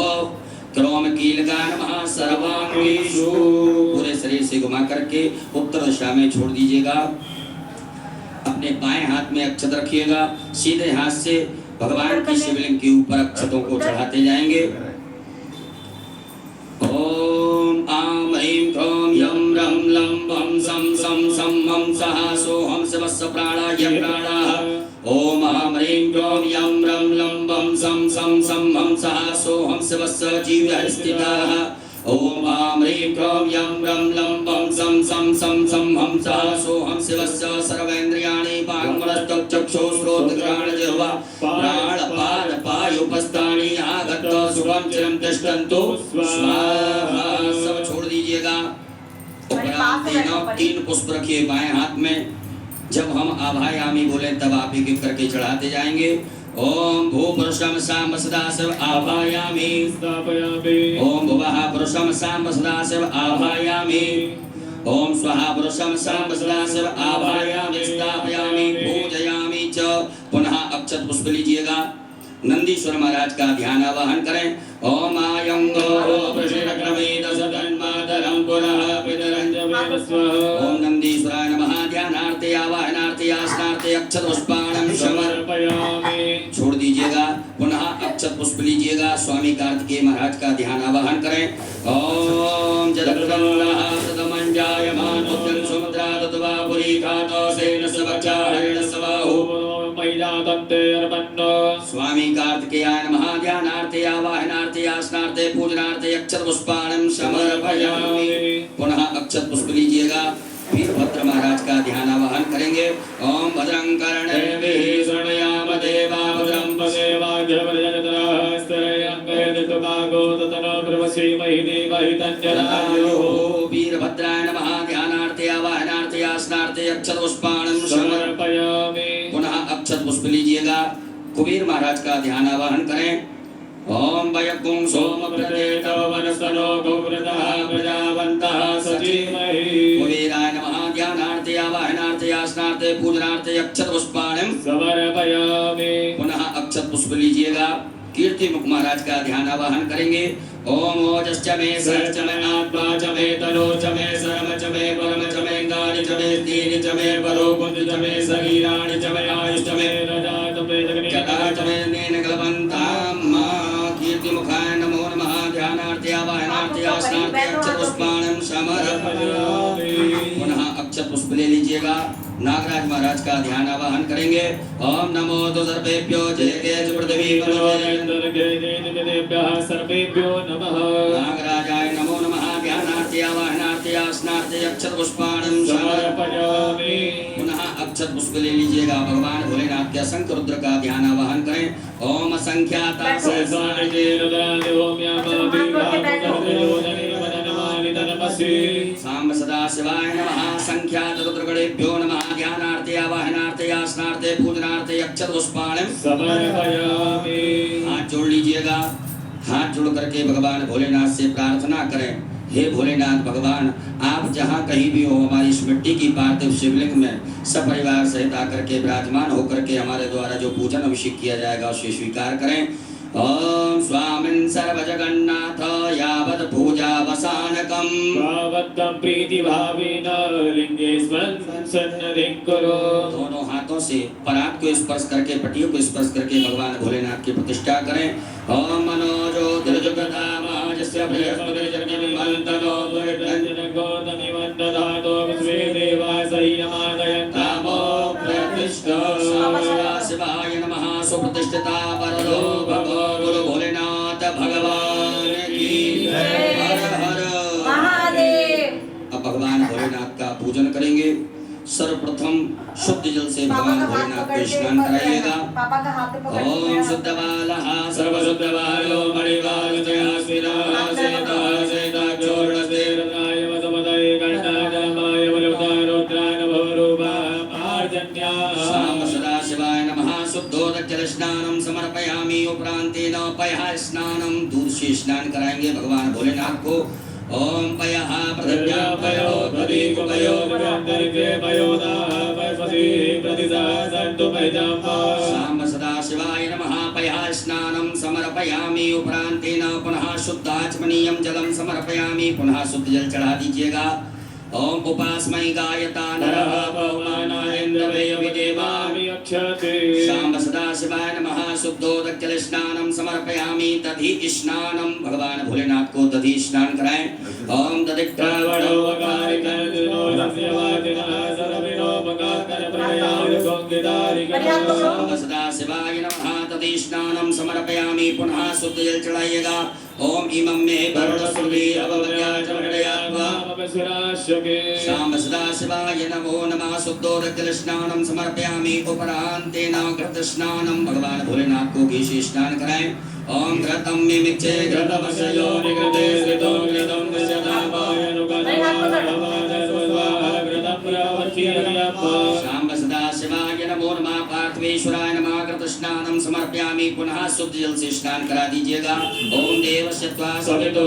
क्रोम कीलका नमः सर्वांगेषु। पूरे शरीर से घुमा करके उत्तर दिशा में छोड़ दीजिएगा। अपने बाएं हाथ में अक्षत रखिएगा। सीधे हाथ से भगवान की शिवलिंग के ऊपर अक्षतों को चढ़ाते जाएंगे। ओम आम ह्रीं क्रोम यम रम लं वम सम सम सम हम सः सोहम शिवस्य प्राणाय प्राणाः। ओम आम ह्रीं क्रोम यम रम लं वम सम सम सम हम सः सोहम शिवस्य जीवः स्थिताः। ओम आम ह्रीं क्रोम यम रम लं वम सम सम सम सम हम सः सोहम शिवस्य सर्वेन्द्रियाणि पाणमनश्चक्षुश्रोत्रघ्राणजिह्वा प्राणपानपायुपस्थानि आगत्य सुखं चिरं तिष्ठन्तु स्वाहा। सब छोड़ दीजिएगा। तीन पुष्प रखिए बाएं हाथ में। जब हम आभायामी बोले तब आप एक एक करके चढ़ाते जाएंगे। ओम भू पुरुषम साम सदाशिव आभायामि स्थापयामि। ओम भुवः पुरुषम साम सदाशिव आभायामि। ओम स्वाहा पुरुषम साम सदाशिव आभायामि स्थापयामि पूजयामि च। पुनः अक्षत पुष्प लीजिएगा। नंदीश्वर महाराज का ध्यान आवाहन करें। ओम आयं गो प्रशिरक्रमेद सदन्मातरं पुनः पितरञ्जमेव स्वाहा। ओम नंदीश्वराय नमः। ध्यानार्थे आवाहनार्थे आसनार्थे अक्षत पुष्पाणं समर्पयामि। स्वामी कार्तिकेय महाराज का ध्यान आवाहन करें। ओम जलप्रदायमान सुमुद्रा तत्वा पुरी खातो सेन सवचारेण सवाहु स्वामी कार्तिकेयाय नमः। ध्यानार्थे आवाहनार्थे आसनार्थे पूजनार्थे अक्षत पुष्पाणं समर्पयामि। पुनः अक्षत पुष्प लीजिएगा। वीरभद्र महाराज का ध्यान आवाहन करेंगे। ओम भद्रं कर्णेभिः शृणुयाम देवा भद्रं वीरभद्राय नमः। ध्यानार्थे आवाहनार्थे आसनार्थे अक्षत पुष्पाणं समर्पयामि। पुनः अक्षत पुष्प लीजिएगा। कुबेर महाराज का ध्यान आवाहन करें। ओम वयकुं सोम प्रदेतो वनस्तनो गौव्रतः प्रजावन्तः सजीमहि। कुबेराय नमः। ध्यानार्थे आवाहनार्थे आसनार्थे पूजनार्थे अक्षत पुष्पाणं समर्पयामि। पुनः अक्षत पुष्प लीजिएगा। कीर्ति मुख महाराज का ध्यान आवाहन करेंगे। ओम ओजश्च मे सहश्च मे आत्मा च मे तनो च मे सर्व च मे परम च मे गानि च मे दीनि च मे परो बुद्धि च मे शरीराणि च मे आयुष च मे रजा च मे जगता च मे नेन कलवन्ताम्। कीर्ति मुखाय नमो नमः। ध्यानार्थे आवाहनार्थे आसनार्थे अक्षत पुष्पाणं समर्पयामि। पुनः अक्षत पुष्प ले लीजिएगा। नागराज महाराज का ध्यान आवाहन करेंगे। ओम नमो तो सर्वेभ्यो जयते पृथ्वी सर्वेभ्यो नमः। नागराजाय नमो नमः। ध्यानार्थे आवाहनार्थे आसनार्थे अक्षत पुष्पाणं समर्पयामि। पुनः अक्षत पुष्प ले लीजिएगा। भगवान भोलेनाथ के असंख्य रुद्र का ध्यान आवाहन करें। ओम असंख्याता सांब सदा शिवाय नमः। संख्यात रुद्रगणेभ्यो नमः। ध्यानार्थे आवाहनार्थे आसनार्थे पूजनार्थे अक्षत पुष्पाणं समर्पयामि। हाथ जोड़ लीजिएगा। हाथ जोड़ करके भगवान भोलेनाथ से प्रार्थना करें। हे भोलेनाथ भगवान, आप जहाँ कहीं भी हो, हमारी इस मिट्टी की पार्थिव शिवलिंग में सपरिवार सहित आकर के विराजमान होकर के हमारे द्वारा जो पूजन अभिषेक किया जाएगा उसे स्वीकार करें। ओम स्वामिन् सर्वजगन्नाथ यावत् पूजा वसानकं यावत् प्रीति भावेन लिंगे सन्निधिं कुरु। दोनों हाथों से परात को स्पर्श करके पटियों को स्पर्श करके भगवान भोलेनाथ की प्रतिष्ठा करें। ओम मनोजो दिर्जगतामाजस्य बृहस्पतिर्जगन्मन्तनो दुर्गन्धनगोतमिवन्दधातो विश्वे देवाय सह्यमादयन्तामो प्रतिष्ठा। शिवाय नमः। सुप्रतिष्ठिता वरदो भगो गुरु भोलेनाथ भगवान की जय। हर हर महादेव। अब भगवान भोलेनाथ का पूजन करेंगे। सर्वप्रथम शुद्ध जल से भगवान भोलेनाथ को स्नान कराइएगा। ओम शुद्ध बालः सर्वशुद्ध बालो मणिवाल जयास्मिना सेता सेता चोरण से रताय वसमदय गणनाजमाय वरुदारोद्रान भवरूपा आर्जन्या। शाम सदा शिवाय नमः। शुद्धोदक जल स्नानं समर्पयामि। उपरांतेन पयः स्नानं दूध से स्नान कराएंगे भगवान भोलेनाथ को। ओम पयः पृथिव्या पयो प्रदीप पयो निरंतरिके पयोदाः पयस्पति प्रतिसासन्तु पयजाम्बा। शाम सदा शिवाय नमः। पयः स्नानं समर्पयामि। उपरांतेन पुनः शुद्धाचमनीयं जलं समर्पयामि। पुनः शुद्ध जल चढ़ा दीजिएगा। ओम उपास्मै गायता नरः पवमानायन्द्रवयविदेवामि अक्षते। शाम सदा शिवाय नमः। शुद्धोदक जल स्नानं समर्पयामि। दधि स्नानं भगवान भोलेनाथ को दधि स्नान कराएं। ओम दधिक्रावणो वकारिकर्दिनो सत्यवादिनः सर्विनोपकारप्रयाय संगितारिकः। शाम सदा शिवाय नमः। दधि स्नानं समर्पयामि। पुनः शुद्ध जल चढ़ाइएगा। ओम इमं मे वरुणसुरभि अववर्याचमणयात्वा शाम सदा शिवाय नमो नमः। शुद्धोदक जल स्नानं समर्पयामि। उपरांतेन घृत स्नानं भगवान भोलेनाथ को घी से स्नान कराएं। ओम घृतं मिमिक्षे घृतमशयो निकृते श्रितो घृतं विशदापाय शाम सदा शिवाय नमो नमः। पार्थवेश्वराय नमः। घृत स्नानं समर्पयामि। पुनः शुद्ध जल से स्नान करा दीजिएगा। ओम देवस्य त्वा सवितो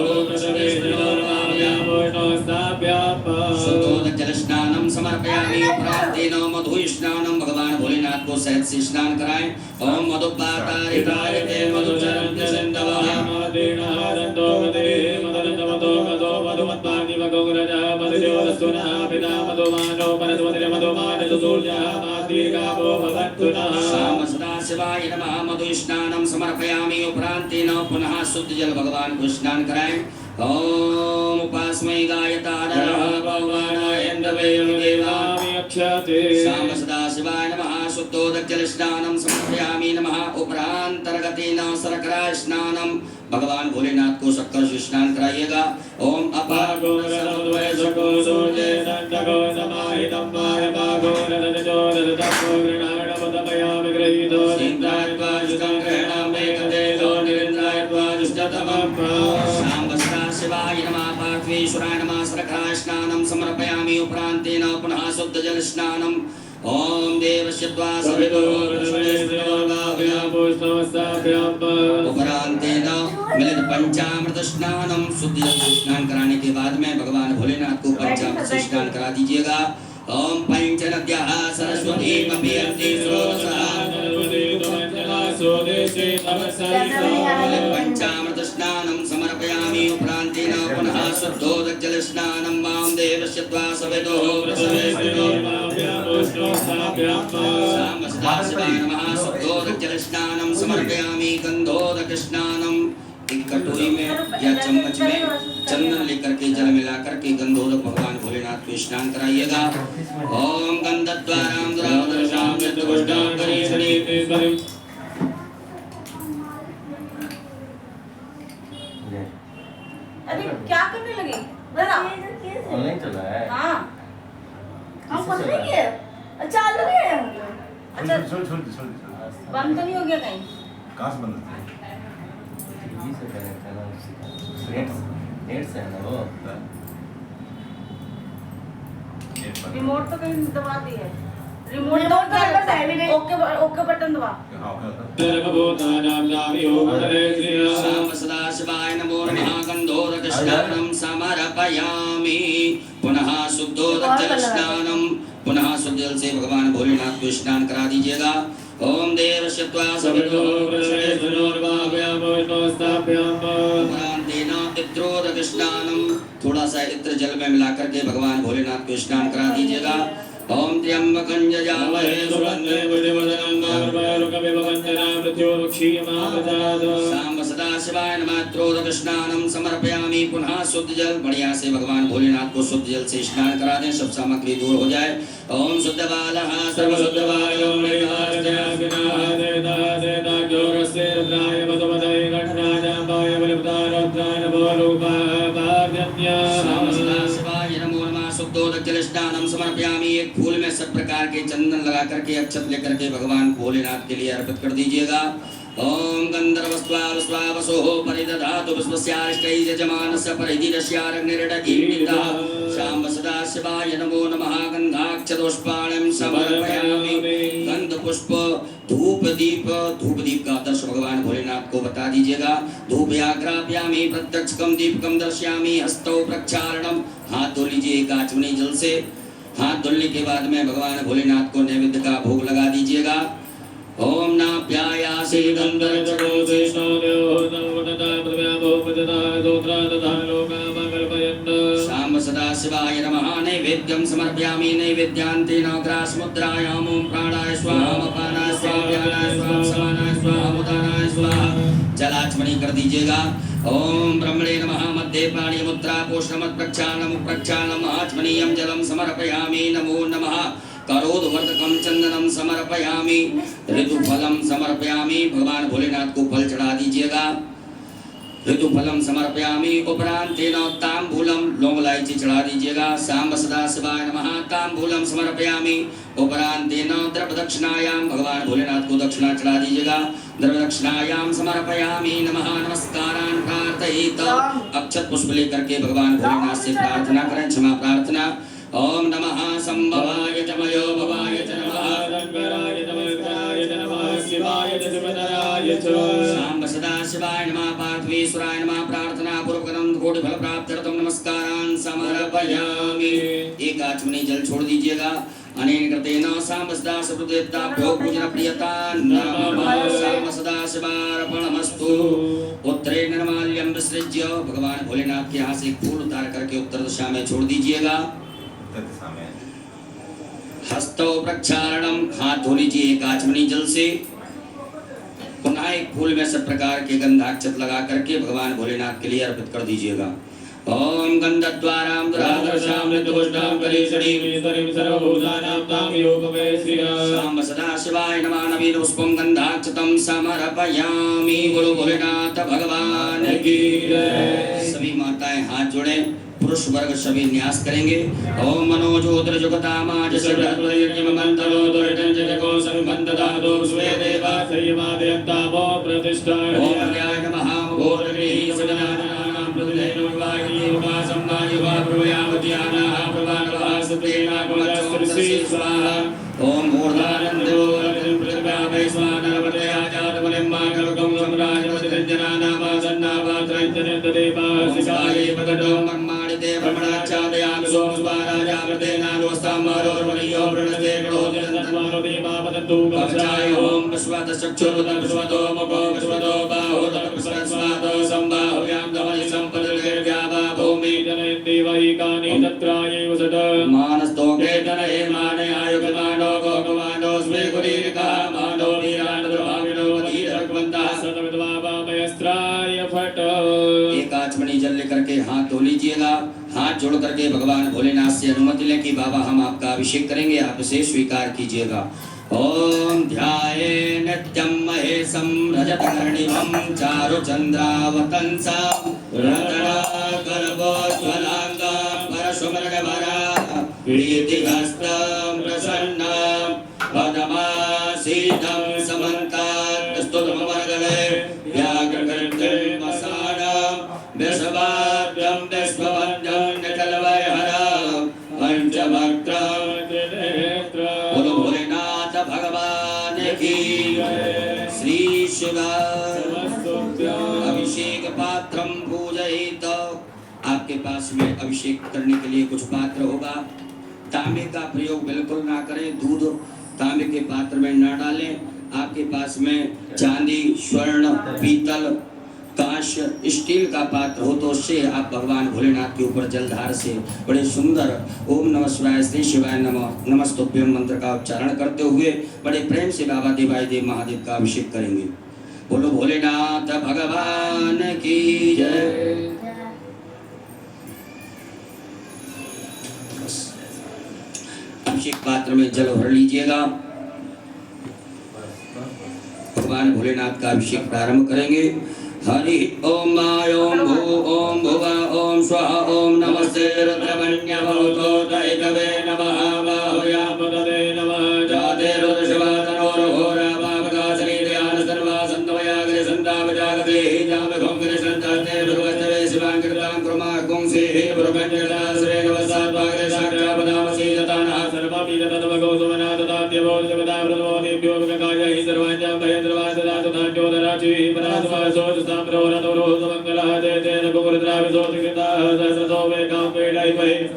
शुद्धोदक जल स्नानं समर्पयामि। उपरांतेन मधु स्नानं भगवान भोलेनाथ को शहद से स्नान कराएं। ओम मधुपातारिताय ते मधुचरन्त्य सिन्धवः मदेनारन्तो मदे मदरन्तमतो मदो मधुमत्पानि मगोग्रजा मदजोरस्तुना पिता मधुमानो परस्वतिरम मधुमानतु सूर्यः मातृकामो भवन्तु नः शाम सदा शिवाय नमः मधु स्नानं समर्पयामि उपरांतेन पुनः शुद्ध जल भगवान को स्नान कराएं ओम उपास्मै गायतारः भगवानाय देवामि अक्षते शाम सदा शिवाय नमः शुद्धोदक जल स्नानं समर्पयामि नमः उपरांतर्गतेन शर्करा स्नानं भगवान भोलेनाथ को शक्कर से स्नान कराइएगा ओम अपागो अपागोरसमद्वयसको सूर्ये नन्दको समाहितं मायपागोरदजोरदतपो गृणाणपदमयामि गृहीतो निन्द्रायत्वा जुतं गृह्णामि कदेलो निन्द्रायत्वा जुष्टतमम् शाम सदा शिवाय नमः पार्थेश्वराय नमः शर्करा स्नानं समर्पयामि उपरांतेन पुनः शुद्ध जल स्नानं ओम देवस्य द्वा सवितो उपरांतेन मिलित पंचामृत स्नानं शुद्ध जल से स्नान कराने के बाद में भगवान भोलेनाथ को पंचामृत से स्नान करा दीजिएगा ओम पंचनद्यः सरस्वती मपीयन्ति स्रोतसः पंचामृत स्नानं समर्पयामि उपरांतेन पुनः शुद्धोदक जल स्नानं मां देवस्य द्वा सवितो शाम सदा शिवाय नमः शुद्धोदक जल स्नानं समर्पयामि गंधोदक स्नानं एक कटोरी में या चम्मच में चंदन लेकर के जल मिला करके गंधोदक भगवान भोलेनाथ को स्नान कराइएगा ओम गंधद्वारां दुरादर्शां यत्कुष्टां करीषणीति अरे क्या करने लगे ऑनलाइन चल रहा है हाँ हम पढ़ रहे हैं चालू है अच्छा छोड़ बंद तो नहीं हो गया कहीं कहाँ से बंद टीवी से कनेक्ट है ना नेट से है ना वो रिमोट तो कहीं दबा दी है रिमोट तो ओके बटन दबा शाम सदा शिवाय नमो नमः गंधोदक स्नानं समर्पयामि पुनः शुद्धोदक जल स्नानं पुनः शुद्ध जल से भगवान भोलेनाथ को स्नान करा दीजिएगा ओम देवस्य त्वा सवितो उपरांतेन इत्रोदक स्नानं थोड़ा सा इत्र जल में मिला करके भगवान भोलेनाथ को स्नान करा दीजिएगा ओम त्र्यंबकं यजामहे सुगन्धिं पुष्टिवर्धनं गन्धर्वकविभवञ्जनां मृत्युर्मुक्षीयमामृतात् शाम सदा शिवाय नमः त्रोदक स्नानं समर्पयामि पुनः शुद्ध जल बढ़िया से भगवान भोलेनाथ को शुद्ध जल से स्नान करा दें सब सामग्री दूर हो जाए ओम शुद्ध बालः सर्वशुद्धवायो मृगार्जनादेदादेदाग्योरस्य रुद्राय मधुमदय घटराजाम्बाय बलिपदारौद्राय नमोरूपापार्यन्या शाम सदा शिवाय नमो नमः शुद्धोदक जल स्नानं समर्पयामि एक फूल में सब प्रकार के चंदन लगा करके अक्षत लेकर के भगवान भोलेनाथ के लिए अर्पित कर दीजिएगा ओम गंधर्वस्वावस्वावसोः परिदधातु पुष्पस्यारिष्टैः यजमानस्य परिधिरस्यारग्निरडगीर्णिता शाम सदा शिवाय नमो नमः गंधाक्षतपुष्पाणं समर्पयामि गंध पुष्प धूप दीप का आदर्श भगवान भोलेनाथ को बता दीजिएगा धूपयाग्राप्यामि प्रत्यक्षकं दीपकं दर्शयामि हस्तौ प्रक्षालनम हाथ धो लीजिए काचमनी जल से हाथ धुलने के बाद में भगवान भोलेनाथ को नैवेद्य का भोग लगा दीजिएगा ओम नाप्यायासि शाम सदा शिवाय नमः नैवेद्यं समर्पयामि नैवेद्यान्तेन ग्रासमुद्रायां ओम प्राणाय स्वाहा अपानाय स्वाहा व्यानाय स्वाहा समानाय स्वाहा उदानाय स्वाहा जलाचमनी कर दीजिएगा ओम ब्रह्मणे नमः मध्ये पाणि मुद्रा पोषणमत् प्रक्षालनम प्रक्षालनम आचमनीयं जलं समर्पयामि नमो नमः करोदवर्तकं चंदनं समर्पयामि ऋतुफलं समर्पयामि भगवान भोलेनाथ को फल चढ़ा दीजिएगा ऋतुफलं समर्पयामि उपरांतेन तांबूलम लौंग इलायची चढ़ा दीजिएगा शाम सदा शिवाय नमः तांबूलम समर्पयामि उपरांतेन द्रव्यदक्षिणायां भगवान भोलेनाथ को दक्षिणा चढ़ा दीजिएगा द्रव्यदक्षिणायां समर्पयामि नमः नमस्कारान् प्रार्थयेत अक्षत पुष्प लेकर के भगवान भोलेनाथ से प्रार्थना करें क्षमा प्रार्थना ओम नमः संभवाय च मयो भवाय च नमः शंकराय च नमः शिवाय च शिवतराय च शाम सदा शिवाय नमः पार्थेश्वराय नमः प्रार्थना पूर्वकं कोटि फल प्राप्त्यर्थं नमस्कारान् समर्पयामि एक आचमनी जल छोड़ दीजिएगा अनेन कृतेन शाम सदा सुदेवताभ्यो पूजन प्रियता नमः शाम सदा शिवार्पणमस्तु उत्तरे निर्माल्यं विसृज्य भगवान भोलेनाथ के यहाँ से फूल उतार करके उत्तर दिशा में छोड़ दीजिएगा हस्तौ प्रक्षालनम, हाथ धो लीजिए एक आचमनी जल से। पुनः एक फूल में सब प्रकार के गंधाक्षत लगा करके भगवान भोलेनाथ के लिए अर्पित कर दीजिएगा। ओम गंधद्वारां दुरादर्शां नित्यपुष्टां कलेशणीं ईश्वरीं सर्वभूतानां तां योगमेश्वर्या साम्ब सदा शिवाय नमः। नवीन पुष्पं गंधाक्षतं समर्पयामि। बोलो भोलेनाथ भगवान की जय। सभी माताएं हाथ जोड़े, पुरुष वर्ग सभी न्यास करेंगे। ओम मनोजोत्र जुगतामाज सर्वयज्ञमंतरो दुर्जनजको संबंधदातो स्वे देवा संयमादयन्तामो प्रतिष्ठाय। ओम ज्ञाय नमः भोरग्री सजनानां प्रतिदेनो वाग्देव वासं वायुवा प्रवयावत्यानाः प्रवानवः सतेना कुलस्त्रसी स्वाहा। ओम मूर्धानन्दो प्रतिव्यापे स्वानरवते आजातवलिं माकरुकं सम्राजवतिरञ्जनानामासन्नापात्रञ्जनेतदेवा शिकाये पदतो मर्माणि ते ब्रह्मणाच्छादयामि सोमस्वाराजामृतेनानुस्ताम्बरोर्वरीयो वृणस्ते क्रोधिरन्तन्वारो देवापदन्तु कवचाय। ओम विश्वतश्चक्षुरुतविश्वतो मुखो विश्वतो बाहो तत्विश्वस्मातो सम्बाहुव्यां धमनि सम्पदर्व्यावा भूमि जनयन्ति वैकानि तत्रायैव सद मानस्तोके जनये माने आयुगमानो गोगमानो स्वे कुलीरिका मानो वीरानद्रभाविनो धीरभगवन्तः सतविद्वापामयस्त्राय फट। एक आचमनी जल लेकर के हाथ धो लीजिएगा। हाथ जोड़ करके भगवान भोलेनाथ से अनुमति लें कि बाबा हम आपका अभिषेक करेंगे, आप इसे स्वीकार कीजिएगा। ओम ध्याये नित्यं महेशं रजतकर्णिभं चारुचन्द्रावतंसं रत्नाकरवोज्ज्वलाङ्गं परशुमृगभरा प्रीतिहस्तं प्रसन्नं पदमासीनं समन्तात् स्तुतमवर्गले व्याघ्रकर्तिमसानं विश्वाद्यं विश्ववन्द्यं निखिलवैहरं पंचभक्त्रं त्रिनेत्रं। बोलो भोलेनाथ भगवान की श्री शिवा अभिषेक पात्रम पूजयेत। आपके पास में अभिषेक करने के लिए कुछ पात्र होगा। तांबे का प्रयोग बिल्कुल ना करें, दूध तांबे के पात्र में न डालें। आपके पास में चांदी, स्वर्ण, पीतल, कांस्य, स्टील का पात्र हो तो उससे आप भगवान भोलेनाथ के ऊपर जलधार से बड़े सुंदर ओम नमः शिवाय श्री शिवाय नमः नमस्तुभ्यं मंत्र का उच्चारण करते हुए बड़े प्रेम से बाबा देवाधिदेव महादेव का अभिषेक करेंगे। बोलो भोलेनाथ भगवान की जय। अभिषेक पात्र में जल भर लीजिएगा। भगवान भोलेनाथ का अभिषेक प्रारंभ करेंगे। हरि ओम ओम भू ओम भुवा ओम स्वाहा ओम नमस्ते रुद्रमण्यभूतो दैतवे नमः बाहुयापदे नमः जाते रुद्रशिवातनोरघोरा पापकाशरीरयान सर्वा सन्तमयाग्रे सन्तापजागते जामघोङ्गरे सन्तास्ते भृगवस्तवे शिवाङ्कृतां कुर्मा कुंसे भृगञ्जलाश्रे नवसात्वाग्रे साक्षापदामसि जतानः सर्वपीडतद्भगो सुमनादताद्यवोद्यवदा प्रदमोदेभ्यो भगकाय हि सर्वाञ्जां भयद्रवासदा तथाट्योदराचिः परासवासो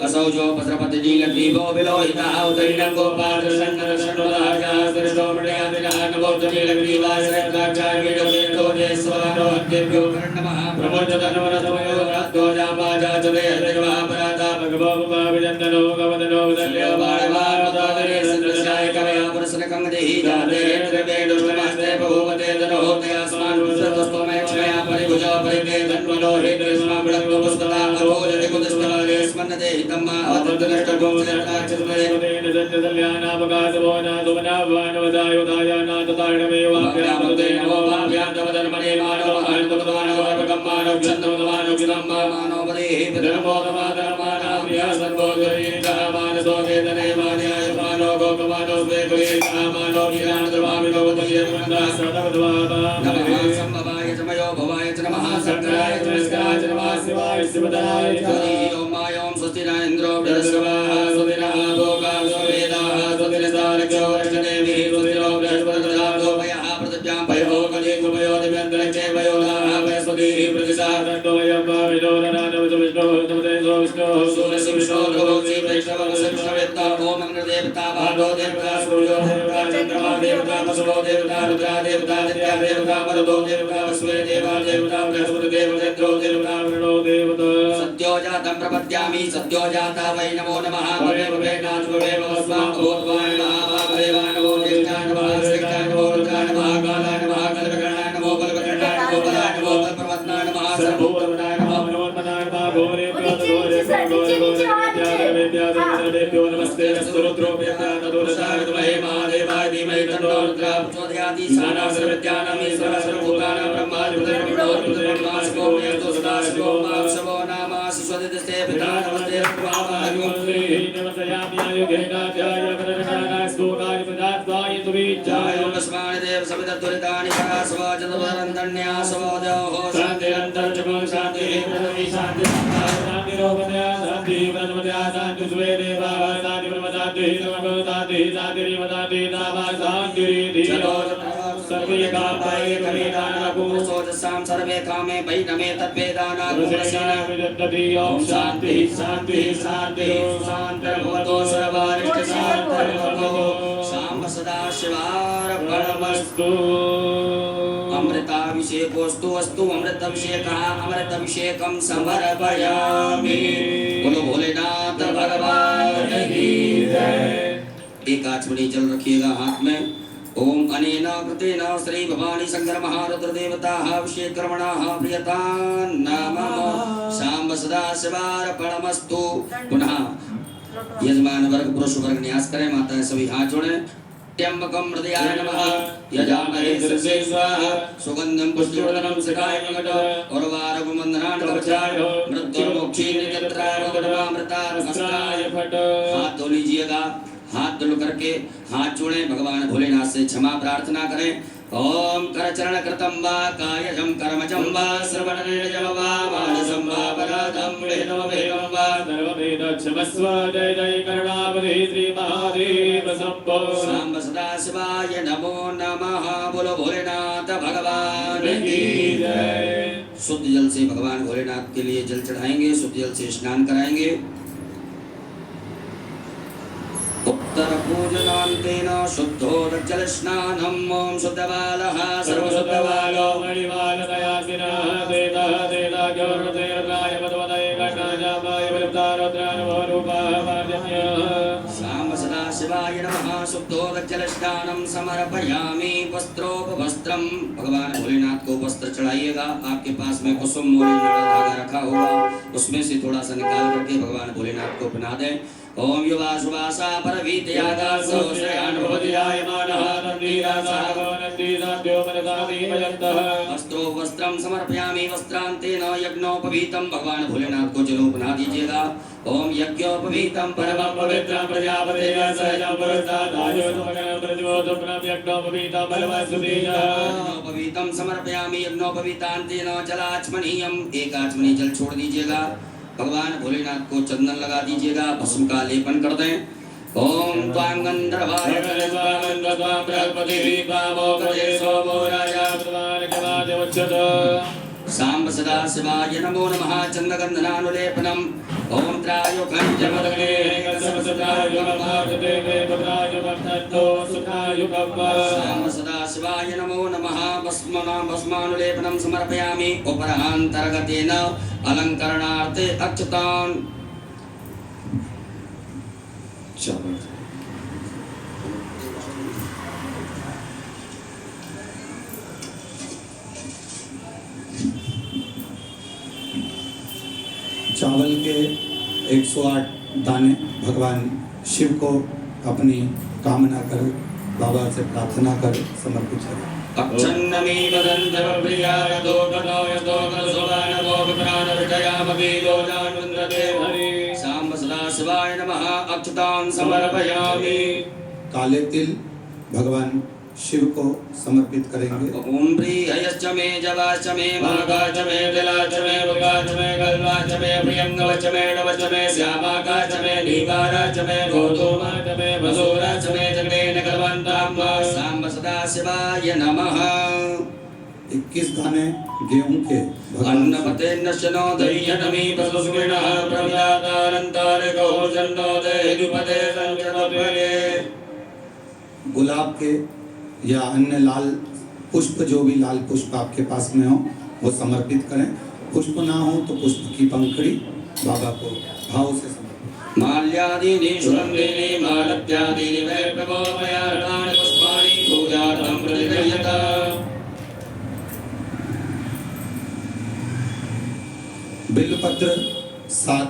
असौ जो पत्रपति नीलग्रीवो विलोहिता उदैनं गोपालसन्नरसन्नदायासरितो मृडयादिनानवोत्तमीलग्रीवासरत्काक्षाय विडोदेतो देस्वानो हत्यभ्यो नमः प्रमोचतनवरसमयो रात्योजापाजाचते हरिर्वापराता भगवोपविजन्दनो गवदनो वदल्यो बाणवादादरे सन्द्रशाय कवया पुरसनकं देहि जाते त्रिवेदुष्टमस्ते बहुवते धनोदयास्मान् वसतस्तोमे क्षमया परिभुजा परिते धन्वनो हेतुस्मा बृहत्तो पुस्तका अभोजति कुदस्तवाले स्मन्नते हितम्मा अवतन्तनष्टको चरणाक्षतमेन जन्यदल्यानापकाशवोना सुमनाभवानवदायोदायाना ततारणमेवाभ्यामृते नमो भाभ्यान्तवधर्मणे मानव अनन्तपदमानव अपकम्मानव क्षन्तमदमानव क्षितम्मा मानवपदेः धर्मोदमाधर्मानाभ्या सर्वोदरीतः मानसो वेदने मान्याय मानो गोपमानो स्वेकुलीतः मानो वीरानद्रवामिनो वदलीयमन्दः सदवद्वापा नमः सम्भवाय चमयो भवाय च नमः शङ्कराय च नमस्काराय च नमः शिवाय शिवदाय च ओम मायों स्वस्तिना इन्द्रो बृहस्पतिः स्वस्तिनः भोगा स्ववेदाः स्वस्तिनस्तारक्यो वर्षदेवी स्वस्तिनो बृहस्पतिर्दधातो भयः पृथिव्यां भयो कलियुगो भयो दिव्यन्तरिक्षे भयो लाः बृहस्पतिः प्रतिसादन्तो वयं विदोरनादो विष्णो नमो विष्णो सूर्यस्य विष्णो भगवती वैष्णवस्य ओम अग्निदेवता भादो देवता सूर्यो देवता चन्द्रमा देवता वसुवो देवता रुद्रा देवता दित्या देवता मरुतो देवता वसुवे देवा देवता बृहस्पति देवतेन्द्रो देवता वरुणो देवता सत्यो जातं प्रपद्यामि सत्यो जाता वै नमो नमः भवे भवे नाथ भवे भवस्वां भूत्वाय नमः गौरवेभ्यो नमस्ते स्तोत्रोभ्यः तदोरसाय विद्महे महादेवाय धीमहि तन्नो रुद्रः प्रचोदयात् ईशानः सर्वविद्यानां ईश्वरः सर्वभूतानां ब्रह्माधिपतिर्ब्रह्मणो यतो सदा शिवो माक्षवो नाम शिशोदिते पिता नमस्ते भगवान् नमस्यामि आयुर्गेणाध्याय वरदानाय स्तोकाय प्रदात्वाय तुरीजाय नमस्मान् देव सविदत्वरितानि परासवाजतवरन्दन्या सवोदयोः शान्तिरन्तर्जगो शान्तिः पृथ्वी शान्तिः शान्तिरोपदया शान्तिः ब्रह्मदया शान्तिः सुवे देवाः शान्तिः ब्रह्मशान्तिः सर्वभूतान्तिः शान्तिरिवदान्तिः नामा शान्तिरिति सर्वे कामाय कलेदानाकुसोजसां सर्वे कामे वैनमे तद्वेदानाकुसयामिदत्तति ओम शान्तिः शान्तिः शान्तिः शान्तिर्भवतो सर्वारिष्टशान्तिर्भवतो शाम सदा शिवार्पणमस्तु अमृताभिषेकोस्तु अस्तु अमृताभिषेकः अमृताभिषेकं समर्पयामि बोलो भोलेनाथ भगवान की जय। एक आचमनी जल रखिएगा हाथ में। ओम अनेन कृतेन श्री भवानी शंकर महारुद्र देवताः अभिषेक कर्मणाः प्रियता नमः शाम सदा शिवार्पणमस्तु। पुनः यजमान वर्ग पुरुष वर्ग न्यास करें, माताएं सभी हाथ जोड़ें। त्र्यंबकं हृदयाय नमः यजामहे शिरसे स्वाहा सुगंधं पुष्टिवर्धनं शिखाय नमः उर्वारुकं वन्दनान् कवचाय मृत्युर्मोक्षीनित्यत्रामृतामृतात्मस्ताय फट। हाथ धो लीजिएगा। हाथ धुल करके हाथ जोड़ें, भगवान भोलेनाथ से क्षमा प्रार्थना करें। ओम करचरण कृतं वा कायजं कर्मजं वा श्रवणनेजं वा मानसं वा पराधं वेदं वा सर्ववेद क्षमस्व। जय जय करुणावधे श्री महादेव शंभो। सांब सदा शिवाय नमो नमः। बोलो भोलेनाथ भगवान की जय। शुद्ध जल से भगवान भोलेनाथ के लिए जल चढ़ाएंगे, शुद्ध जल से स्नान कराएंगे। उत्तर पूजनान्तेन शुद्धोदकजल स्नानम्। ओम शुद्धबालः सर्वशुद्धबालो मणिमालदयासिनः देवः देवज्ञोर्देवराय मधुवदये गणाजामाय विरुद्धारुद्रानुभवरूपः वाजन्यः। शाम सदा शिवाय नमः। शुद्धोदकजल स्नानं समर्पयामि। वस्त्रोपवस्त्रं, भगवान भोलेनाथ को वस्त्र चढ़ाइएगा। आपके पास में कुसुम मोरी नाड़ा धागा रखा होगा, उसमें से थोड़ा सा निकाल करके भगवान भोलेनाथ को पहना दें। ओम युवा सुवासा परवीतयागा सोश्रयान भवदियाय मानः नंदीरासा भवनंदीराद्यो मनसादि भजन्तः। वस्त्रो वस्त्रं समर्पयामि। वस्त्रांतेन यज्ञोपवीतं, भगवान भोलेनाथ को जलोपना दीजिएगा। ओम यज्ञोपवीतं परमं पवित्रं प्रजापतेय सहजं पुरस्तादायो सुमगनं प्रज्योतुप्नं यज्ञोपवीतं बलवस्तुतीयः। यज्ञोपवीतं समर्पयामि। यज्ञोपवीतांतेन जलाचमनीयम्, एक आचमनी जल छोड़ दीजिएगा। भगवान भोलेनाथ को चंदन लगा दीजिएगा, भस्म का लेपन कर दें। ओम त्वां गंधर्वाय गणेशानंदत्वां बृहस्पतिर्वामोकजे सोमो राजा भगवान के वाद्यवच्छत। सांब सदा शिवाय नमो नमः। चंदगंधनानुलेपनम्। ओम त्रायुकं जमदग्ने सर्वसदायुगमाजते भद्रायुगमर्थो सुखायुगम। सांब सदा शिवाय नमो नमः। भस्मानुलेपनं समर्पयामि। उपरहान्तर्गतेन अलंकरणार्थे अक्षतान्। चावल के 108 दाने भगवान शिव को अपनी कामना कर, बाबा से प्रार्थना कर समर्पित करें। अक्षन्नमी वदन्तं प्रियाय दोकनो यतोकसोवान भोगप्राण विजयामपि योजानुन्द्रते हरि। सांब सदा शिवाय नमः। अक्षतान् समर्पयामि। काले तिल भगवान शिव को समर्पित करेंगे। ओम प्रियश्च मे जवाश्च मे भागाश्च मे दिलाश्च मे भुगाश्च मे गल्वाश्च मे प्रियंगवश्च मे नवश्च मे श्यामाकाश्च मे नीवाराश्च मे गोधूमाश्च मे भसूराश्च मे जगदेन कल्वन्तां। सांब सदा शिवाय नमः। 21 दाने गेहूं के अन्नपते नश्यनो दह्यनमी पशुस्कृणः प्रविदातारन्तारको जन्नो देहिपते संचरत्वये। गुलाब के या अन्य लाल पुष्प, जो भी लाल पुष्प आपके पास में हो वो समर्पित करें। पुष्प ना हो तो पुष्प की पंखड़ी बाबा को भाव से समर्पित। माल्यादीनि सुगन्धीनि मालत्यादीनि मे प्रभो मया हृतानि पुष्पाणि पूजार्थं प्रतिगृह्यता। बिल्वपत्र 7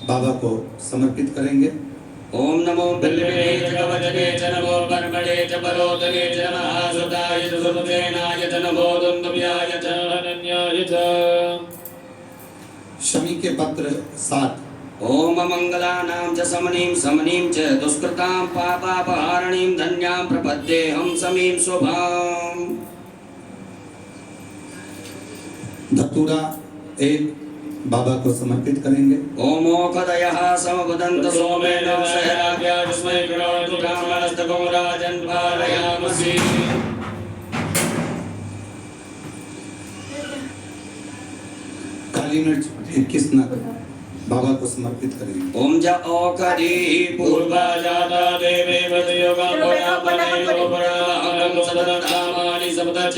बाबा को समर्पित करेंगे। ओम नमो बिल्लिने च कवचने च नमो परमणे च परोतने च महासुताय च सुमतेनाय च नमो दुन्दुभ्याय च अनन्याय च। शमी के पत्र 7। ओम मंगलानां च समनीं च दुष्कृतां पापापहारणीं धन्यां प्रपद्येऽहं समीं शुभाम्। धतूरा 1 बाबा को समर्पित करेंगे। ओमोखदयः समवदन्त सोमेन सहराज्ञास्मै गृणोतु कामस्तकं राजन् पालयामसि। काली मिर्च 21 नग बाबा को समर्पित करेंगे। ओम ज ओखदी पूर्वा जाता देवे वदयोगा पुरा पनेयो पुरा अहं सदधामानि सबदच।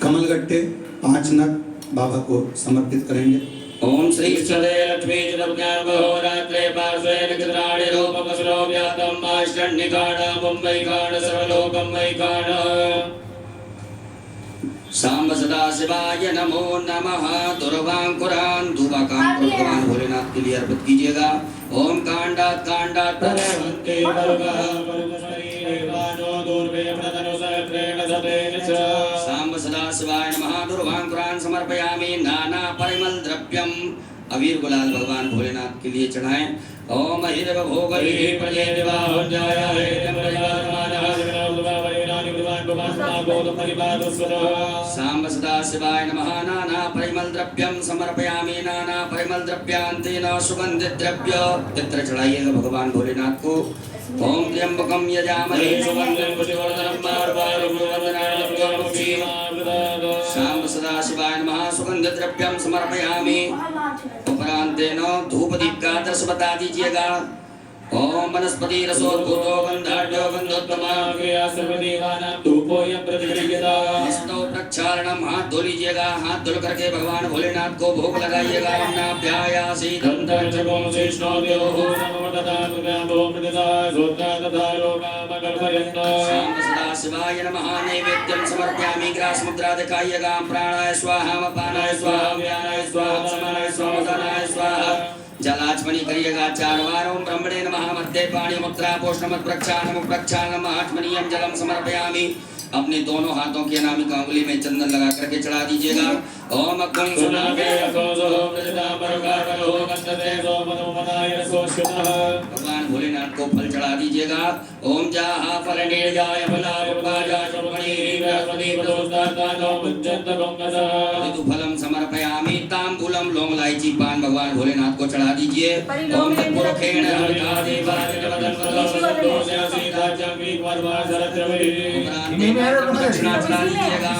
कमलगट्टे 5 नग बाबा को समर्पित करेंगे। ओम श्री सदे लक्ष्मी ज्ञान बहोरात्रे पार्श्वे नक्षत्राणि रूपमसुरो व्यातम् आष्टन्निकाण मुम्बैकाण सर्वलोकमैकाण। सांब सदा शिवाय नमो नमः। दुर्वांकुरान धूपाकांड भगवान भोलेनाथ के लिए अर्पित कीजिएगा। ओम कांडात प्रवन्ते वर्गः परमशरीरेवानो दूर्वे प्रतनुसहस्रेण सतेन च। सांब सदा शिवाय नमः। दुर्वांकुरान समर्पयामि नाना परिमल द्रव्यम। अबीर गुलाल भगवान भोलेनाथ के लिए चढ़ाएं। ओम हिरव भोगरी प्रजे दिवाहुंजाय हेतम प्रजामानः जगन्नाथ भगवान भगवान गोद परिवार स्वतः। सांब सदा शिवाय नमः। नाना परिमल द्रव्यम समर्पयामि नाना परिमल द्रव्यांतेन सुगंधित द्रव्य इत्र चढ़ाइएगा भगवान भोलेनाथ को। ओम त्र्यंबकम यजामहे सुगंधिं पुष्टिवर्धनम् मार्वारुकं वन्दनाय लक्ष्मीमावृतात्। सांब सदा शिवाय नमः। सुगंधित द्रव्यम समर्पयामि। उपरांतेन धूप दीप का आदर्श बता दीजिएगा। ओम वनस्पति रसोद्भूतो गंधाढ्यो गंधोत्तमा क्रिया सर्वदेवानां धूपोऽयं प्रतिगृह्यता। हस्तौ प्रक्षालनम् हाथ धो लीजिएगा। हाथ धुल करके भगवान भोलेनाथ को भोग लगाइएगा। नाभ्यायासि दन्तर्चकों शेषणोद्योः नमोदतातुभ्यामो मृदता श्रोत्रा तथा लोकामकल्पयन्त। सांब सदा शिवाय नमः। नैवेद्यं समर्पयामि। ग्रास मुद्रा दिखाइएगा। प्राणाय स्वाहा अपानाय स्वाहा व्यानाय स्वाहा समानाय स्वाहा उदानाय स्वाहा। जलाचमनी करिएगा 4 बार। ओम ब्रह्मणे नमः। मध्य पाणी मुद्रा पोषणमत प्रक्षालनम आचमनीयं जलम समर्पयामि। अपने दोनों हाथों की अनामिका उंगली में चंदन लगा करके चढ़ा दीजिएगा। ओम अग्गम सुनागे असोसो प्रजतापरकारो वंदते सोमनोमनाय रसोश्रुतः। भगवान भोलेनाथ को फल चढ़ा दीजिएगा। ओम जाहा फलनेयाय फलाय उपाजाय शुभमणि बृहस्पति पदोस्तानो मुच्चन्त गंगसः। ऋतु फलम समर्पयामि। तांबूलम लौंग इलायची पान भगवान भोलेनाथ को चढ़ा दीजिए। ओम तत्पुरुषेण हरिकादेवाय वदन वदोषया सीता जंगी परवा सरत्रवि। दक्षिणा चढ़ा दीजिएगा।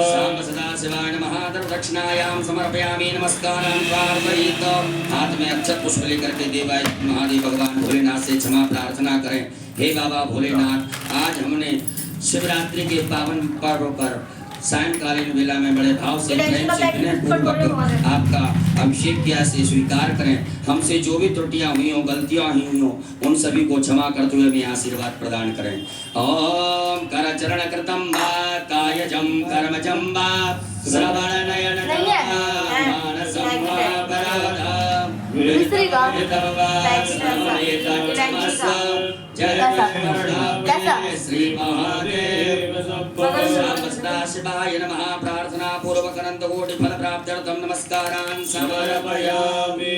सांब सदा शिवाय नमः। दक्षिणायां समर्पयामि। नमस्कारं प्रार्थयित। हाथ में अक्षत पुष्प लेकर के देवाय महादेव भगवान भोलेनाथ से क्षमा प्रार्थना करें। हे बाबा भोलेनाथ, आज हमने शिवरात्रि के पावन पर्व पर सायंकालीन वेला में बड़े भाव से प्रेम से विनयपूर्वक आपका अभिषेक किया से स्वीकार करें। हमसे जो भी त्रुटियां हुई हो, गलतियां हुई हो, उन सभी को क्षमा करते हुए हमें आशीर्वाद प्रदान करें। ओम कर चरण कृतम वा कायजम कर्मजम वा श्रवण नयन मानसम वा पराधा श्री महादेव शिवाय नमः। प्रार्थना पूर्वक अनंत कोटि फल प्राप्त्यर्थम नमस्कारान् समर्पयामि।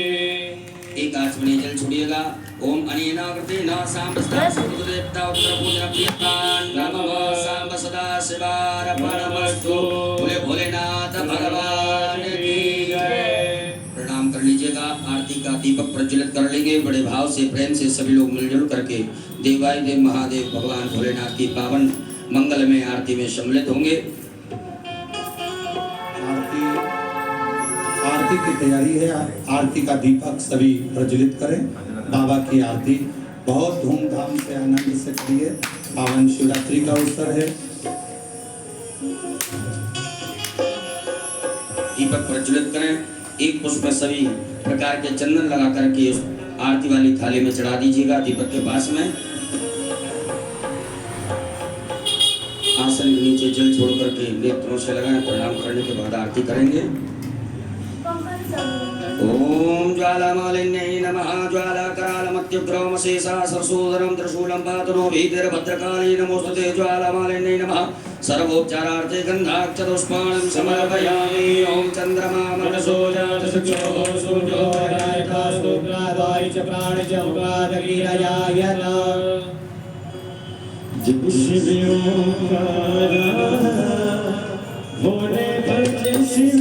एक आचमनी जल छोड़िएगा। ओम अनेना कृतेन सांब सदा देवता उत्तर पूजन प्रियतान् नमः। सांब सदा शिवार्पणमस्तु। बोले भोलेनाथ भगवान की जय। प्रणाम कर लीजिएगा। आरती का दीपक प्रज्वलित कर लेंगे। बड़े भाव से प्रेम से सभी लोग मिलजुल करके देवाय देव महादेव भगवान भोलेनाथ की पावन मंगल में आरती में सम्मिलित होंगे। आरती की तैयारी है। आरती का दीपक सभी प्रज्वलित करें। बाबा की आरती बहुत धूमधाम से आनंद से करिए। पावन शिवरात्रि का अवसर है। दीपक प्रज्वलित करें। एक पुष्प में सभी प्रकार के चंदन लगा करके उस आरती वाली थाली में चढ़ा दीजिएगा दीपक के पास में। आसन के नीचे जल छोड़ करके नेत्रों से लगाएं। प्रणाम करने के बाद आरती करेंगे। ओम ज्वालामालिन्यै नमः। ज्वालाकरालमत्युग्रमशेषा सरसूदरं त्रिशूलं पातनो भीतिर्भद्रकाली नमोस्तुते। ज्वालामालिन्यै नमः। सर्वोपचारार्थे गन्धाक्षतपुष्पाणं समर्पयामि। ओम चन्द्रमा मनसो जातचक्षुः सूर्यो रायकास्तोत्रादाय च प्राण च उपादकीरयायत। जब शिव भोले भज शिव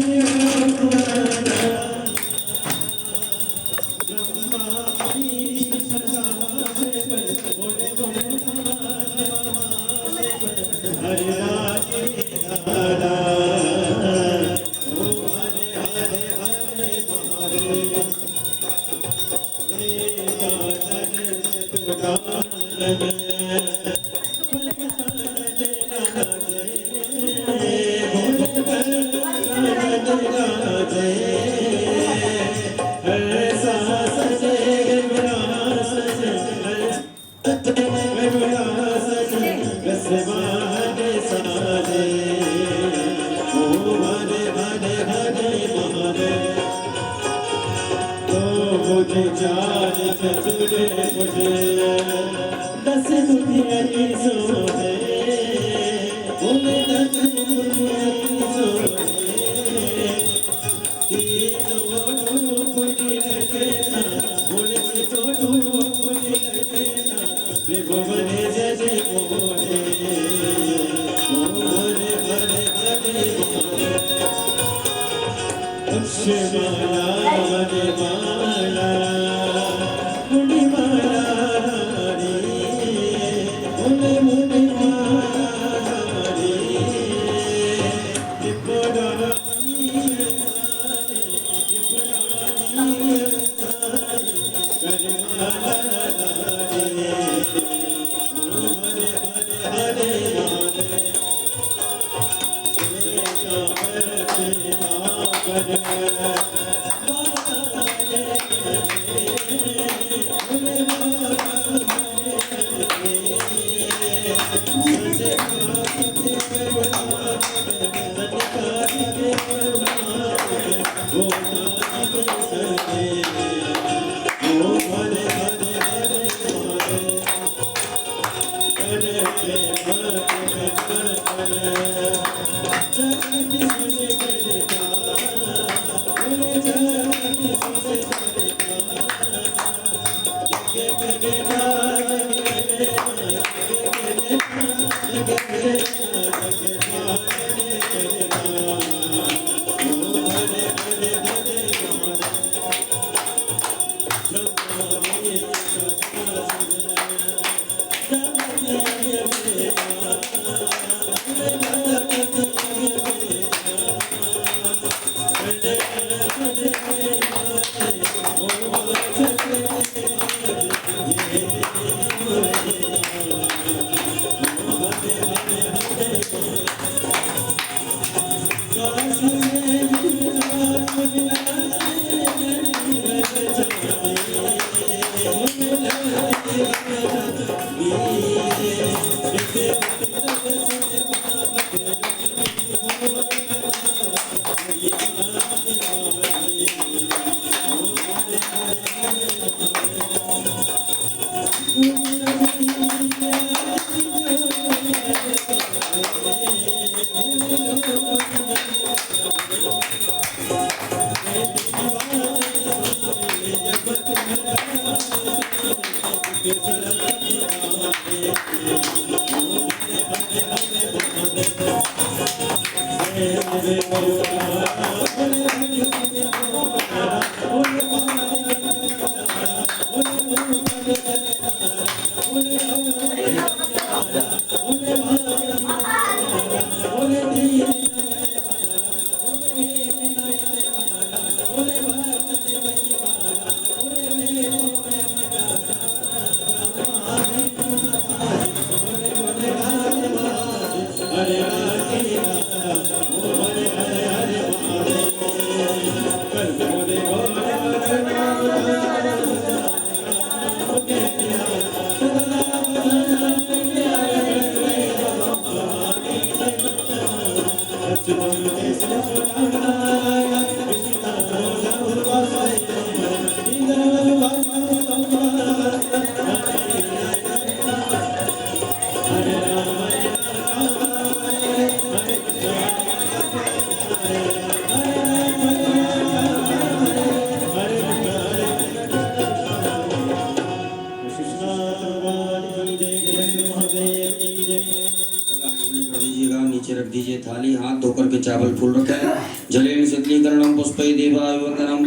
शीतलीकरणं पुष्पै देवाभिवन्दनम्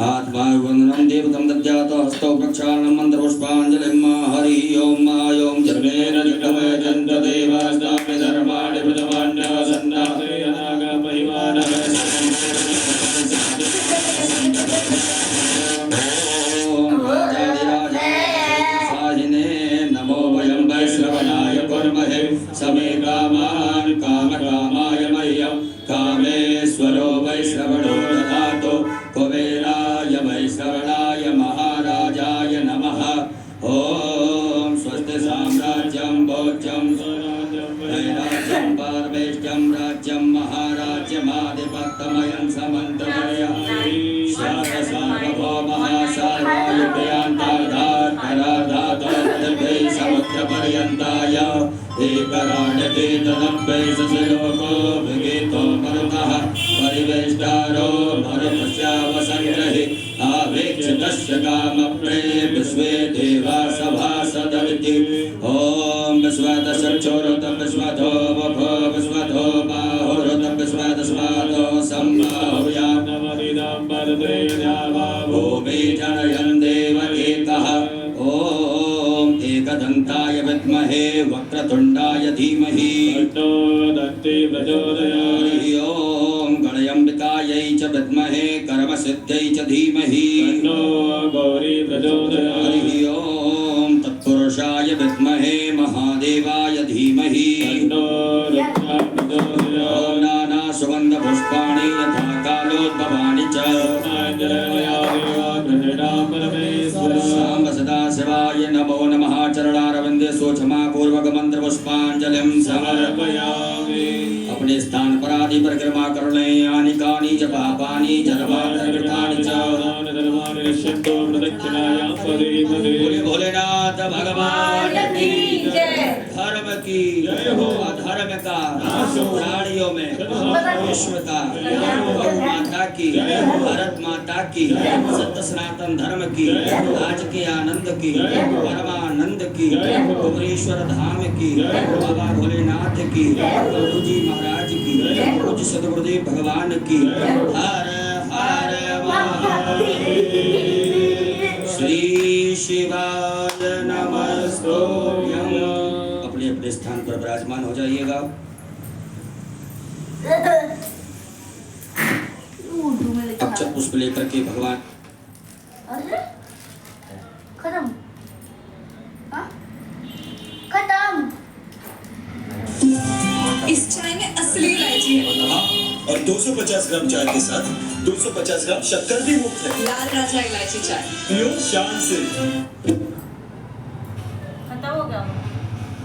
आत्माभिवन्दनं देवतं दद्यात् हस्तौ प्रक्षालनं मन्त्रपुष्पाञ्जलिं हरि ओं जन्मेन जगमय जन्त देवास्तापि धर्माणि प्रथमान्यासन्नाथे अनागमहिमानः नमो वयं वैश्रवणाय कुर्महे समे कामान् कामकामाय मह्यं कामेश्वरो वैश्रवणो ददातु कुबेराय वैश्रवणाय महाराजाय नमः ॐ स्वस्ति साम्राज्यं भोज्यं वैराज्यं पारमेष्ट्यं राज्यं महाराज्यमाधिपत्यमयं समन्तमयं सार्वभौमः सर्वायुधयान्ताधातराधातोपै समुद्रपर्यन्ताय एकराडते तदप्यै सशिलोको विगीतो मरुतः परिवेष्टारो मरुतस्यावसङ्ग्रहि आवेक्षितस्य कामप्रे विश्वे देवा सभासदमिति ॐ विश्वतश्चोरुतं विश्वतो वभो विश्वतो बाहुरुतं विश्वतस्मातो सम्बाहुयात् नवदिदं परते द्यावा भूमि जनयन् देव एकः ॐ एकदन्ताय विद्महे वक्रतुण्डाय धीमहि तन्नो दन्ति प्रचोदयात् हरि ओं गणयम्बिकायै च विद्महे कर्मसिद्ध्यै च धीमहि तन्नो गौरी प्रचोदयात् हरि ओं तत्पुरुषाय विद्महे महादेवाय धीमहि तन्नो रुद्रः प्रचोदयात् ॐ नानासुगन्धपुष्पाणि यथा कालोद्भवानि च सांब सदाशिवाय नमो नमः चरणारविन्दे सोचमापूर्वक मंत्रपुष्पाञ्जलिं समर्पयामि। अपने स्थान पर आदि परिक्रमा कर लें। यानि कानि च पापानि जन्मान्तरकृतानि च बोले भोलेनाथ भगवान की जय। धर्म की अधर्म का प्राणियों में विश्व का गौ माता की भारत माता की सत्य सनातन धर्म की आज के आनंद की परमानंद की कुबरेश्वर धाम की बाबा भोलेनाथ की प्रभु जी महाराज की पूज्य सदगुरुदेव भगवान की हर हर महादेव। श्री शिवाय नमस्तुभ्यं। अपने अपने स्थान पर विराजमान हो जाइएगा। अक्षत पुष्प लेकर के भगवान खत्म खत्म। इस चाय में असली इलायची है और 250 ग्राम चाय के साथ 250 ग्राम शक्कर भी मुफ्त है। लाल राजा इलायची चाय पियो शान से। खत्म हो गया।